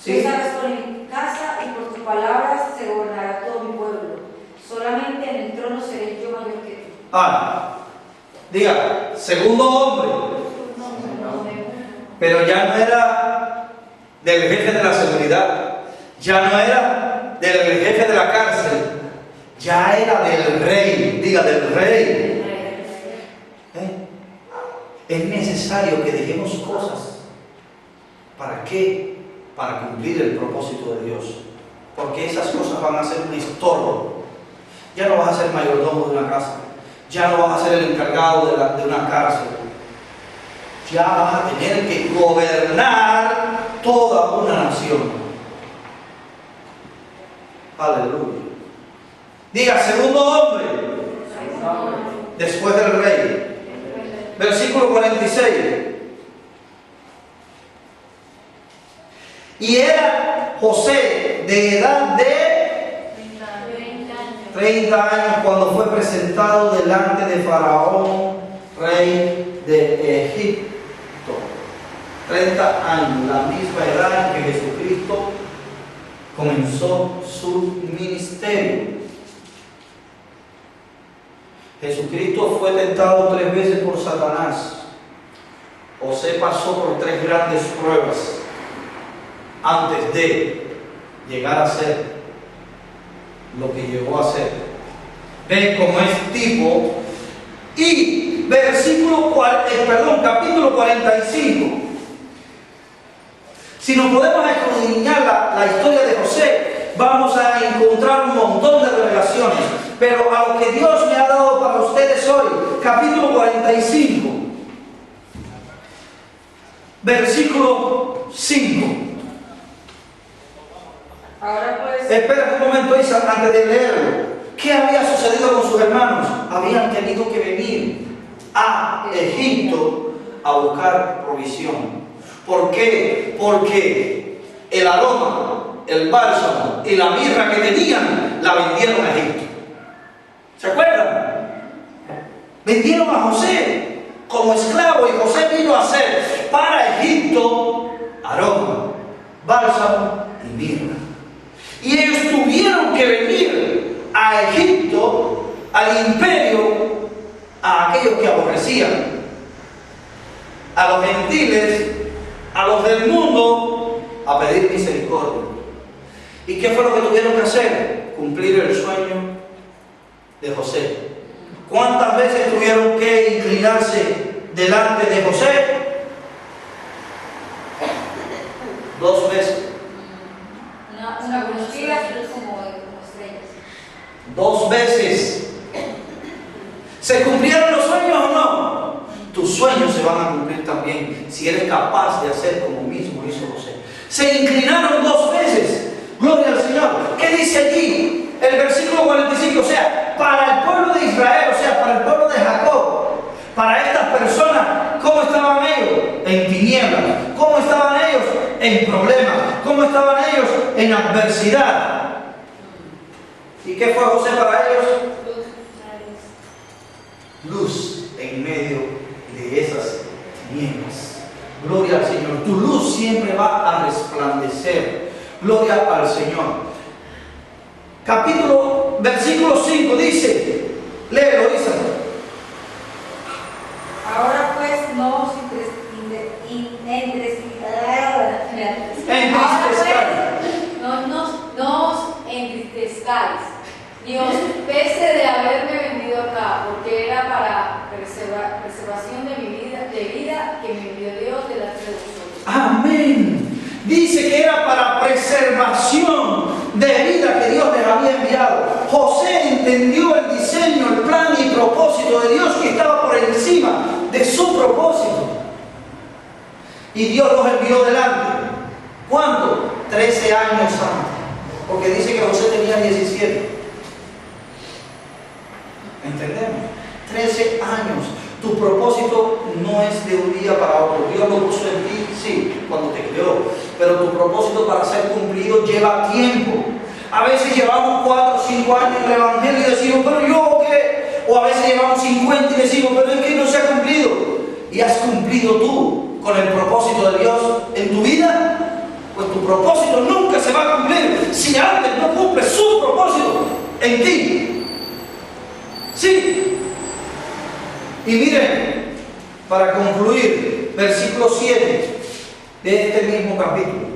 Sí. Tú sabes por mi casa y por tus palabras se gobernará todo mi pueblo. Solamente en el trono seré yo mayor que tú. Diga, segundo hombre. Pero ya no era del jefe de la seguridad, ya no era del jefe de la cárcel, ya era del rey. Diga, del rey. Es necesario que dejemos cosas. ¿Para qué? Para cumplir el propósito de Dios. Porque esas cosas van a ser un estorbo. Ya no vas a ser mayordomo de una casa, ya no vas a ser el encargado de una cárcel. Ya vas a tener que gobernar toda una nación. Aleluya. Diga, segundo hombre después del rey. Versículo 46. Y era José de edad de 30 años cuando fue presentado delante de Faraón, rey de Egipto. 30 años, la misma edad en que Jesucristo comenzó su ministerio. Jesucristo fue tentado 3 veces por Satanás. José pasó por 3 grandes pruebas antes de llegar a ser lo que llegó a ser. Ven cómo es tipo. Y capítulo 45. Si nos podemos escudriñar la historia de José, vamos a encontrar un montón de revelaciones. Pero a lo que Dios me ha dado para ustedes hoy, capítulo 45, versículo 5. Ahora pues. Espera un momento, Isa, antes de leerlo. ¿Qué había sucedido con sus hermanos? Habían tenido que venir a Egipto a buscar provisión. ¿Por qué? Porque el aroma, el bálsamo y la mirra que tenían la vendieron a Egipto. ¿Se acuerdan? Vendieron a José como esclavo y José vino a ser para Egipto aroma, bálsamo y mirra. Y ellos tuvieron que venir a Egipto, al imperio, a aquellos que aborrecían, a los gentiles, a los del mundo, a pedir misericordia. ¿Y qué fue lo que tuvieron que hacer? Cumplir el sueño de José. ¿Cuántas veces tuvieron que inclinarse delante de José? 2 veces. Una conocida, pero como estrellas. 2 veces. ¿Se cumplieron los sueños o no? Tus sueños se van a cumplir también si eres capaz de hacer como mismo hizo José. Se inclinaron 2 veces. Gloria al Señor. ¿Qué dice allí? El versículo 45. O sea, para el pueblo de Israel, o sea, para el pueblo de Jacob, para estas personas, ¿cómo estaban ellos? En tinieblas. ¿Cómo estaban ellos? En problemas. ¿Cómo estaban ellos? En adversidad. ¿Y qué fue José para ellos? Luz en medio de esas tinieblas. Gloria al Señor. Tu luz siempre va a resplandecer. Gloria al Señor. Versículo 5 dice, léelo, Isa. Dios, pese de haberme vendido acá, porque era para preservación de mi vida, que me envió Dios delante de vosotros. Amén. Dice que era para preservación de vida que Dios les había enviado. José entendió el diseño, el plan y propósito de Dios que estaba por encima de su propósito. Y Dios los envió delante. ¿Cuánto? 13 años antes. Porque dice que José tenía 17. ¿Entendemos? 13 años. Tu propósito no es de un día para otro. Dios lo puso en ti, sí, cuando te creó. Pero tu propósito para ser cumplido lleva tiempo. A veces llevamos 4 o 5 años en el Evangelio y decimos, pero yo qué. O a veces llevamos 50 y decimos, pero es que no se ha cumplido. ¿Y has cumplido tú con el propósito de Dios en tu vida? Pues tu propósito nunca se va a cumplir si antes no cumples su propósito en ti. Sí. Y miren, para concluir, versículo 7 de este mismo capítulo.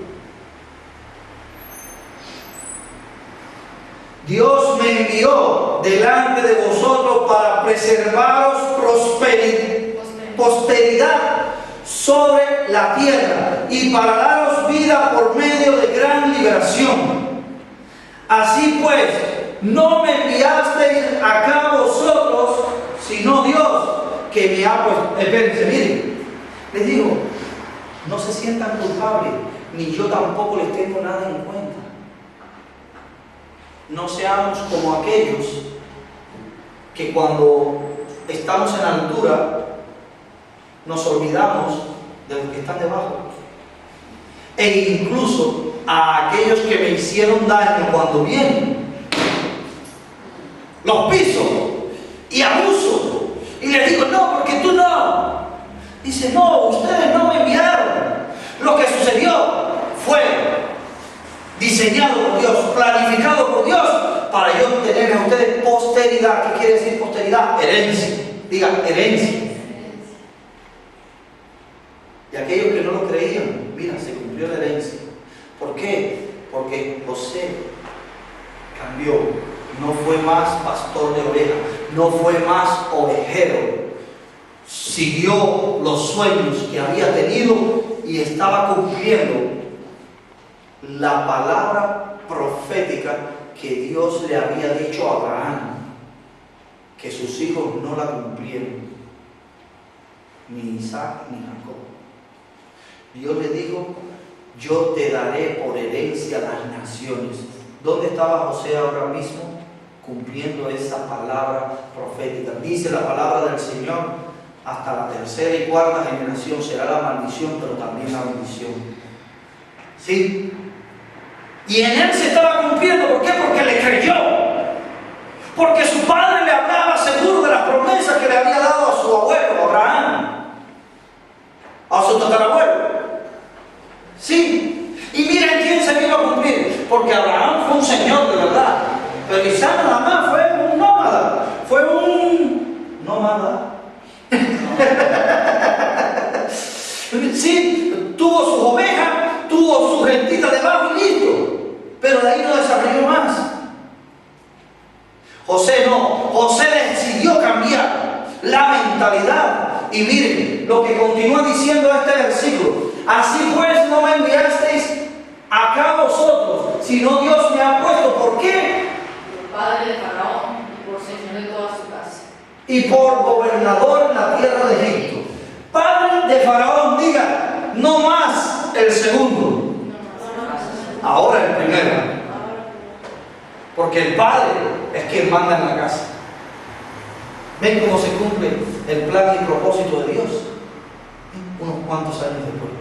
Dios me envió delante de vosotros para preservaros posteridad sobre la tierra y para daros vida por medio de gran liberación. Así pues, no me enviasteis acá vosotros, sino Dios, que me ha puesto. Espérense, miren, les digo, no se sientan culpables, ni yo tampoco les tengo nada en cuenta. No seamos como aquellos que cuando estamos en altura nos olvidamos de los que están debajo. E incluso a aquellos que me hicieron daño cuando vienen, los piso y abuso. Y les digo, no, porque tú no. Dice, no, ustedes no me enviaron. Lo que sucedió fue diseñado por Dios, planificado por Dios, para yo tener a ustedes posteridad. ¿Qué quiere decir posteridad? Herencia. Diga, herencia. Y aquellos que no lo creían, mira, se cumplió la herencia. ¿Por qué? Porque José cambió. No fue más pastor de ovejas, no fue más ovejero. Siguió los sueños que había tenido y estaba cumpliendo la palabra profética que Dios le había dicho a Abraham, que sus hijos no la cumplieron, ni Isaac ni Jacob. Dios le dijo, yo te daré por herencia las naciones. ¿Dónde estaba José ahora mismo? Cumpliendo esa palabra profética. Dice la palabra del Señor, hasta la tercera y cuarta generación será la maldición, pero también la bendición. ¿Sí? Y en él se estaba cumpliendo. ¿Por qué? Porque le creyó. Porque su padre le hablaba seguro de las promesas que le había dado a su abuelo, Abraham, a su tatarabuelo. Sí. Y miren quién se vino a cumplir. Porque Abraham fue un señor de verdad. Pero Isaac nada más fue un nómada. Fue un nómada. Sí, tuvo sus ovejas, tuvo su gentita debajo y listo. Pero de ahí no desarrolló más. José no. José decidió cambiar la mentalidad. Y miren lo que continúa diciendo este versículo. Así pues no me enviasteis acá vosotros, sino Dios me ha puesto. ¿Por qué? Padre de Faraón y por señor de toda su casa. Y por gobernador en la tierra de Egipto. Padre de Faraón, diga, no más el segundo. Ahora el primero. Porque el padre es quien manda en la casa. ¿Ven cómo se cumple el plan y propósito de Dios? Unos cuantos años después.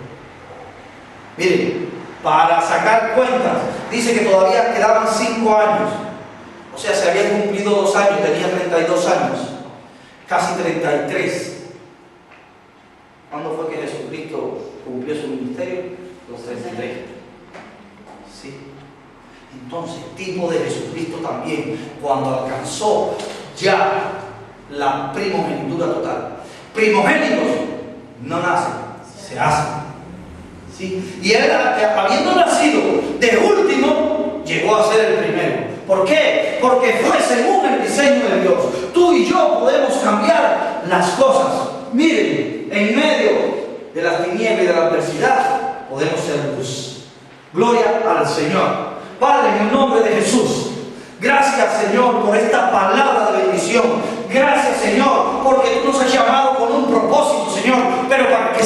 Miren, para sacar cuentas, dice que todavía quedaban 5 años. O sea, se habían cumplido 2 años, tenía 32 años, casi 33. ¿Cuándo fue que Jesucristo cumplió su ministerio? Los 33. ¿Sí? Entonces, tipo de Jesucristo también, cuando alcanzó ya la primogenitura total. Primogénitos no nacen, se hacen. ¿Sí? Y él, habiendo nacido de último, llegó a ser el primero. ¿Por qué? porque fue según el diseño de Dios. Tú y yo podemos cambiar las cosas. Miren, en medio de las tinieblas y de la adversidad, podemos ser luz. Gloria al Señor. Padre, en el nombre de Jesús, gracias, Señor, por esta palabra de bendición. Gracias, Señor, porque tú nos has llamado con un propósito, Señor, pero para que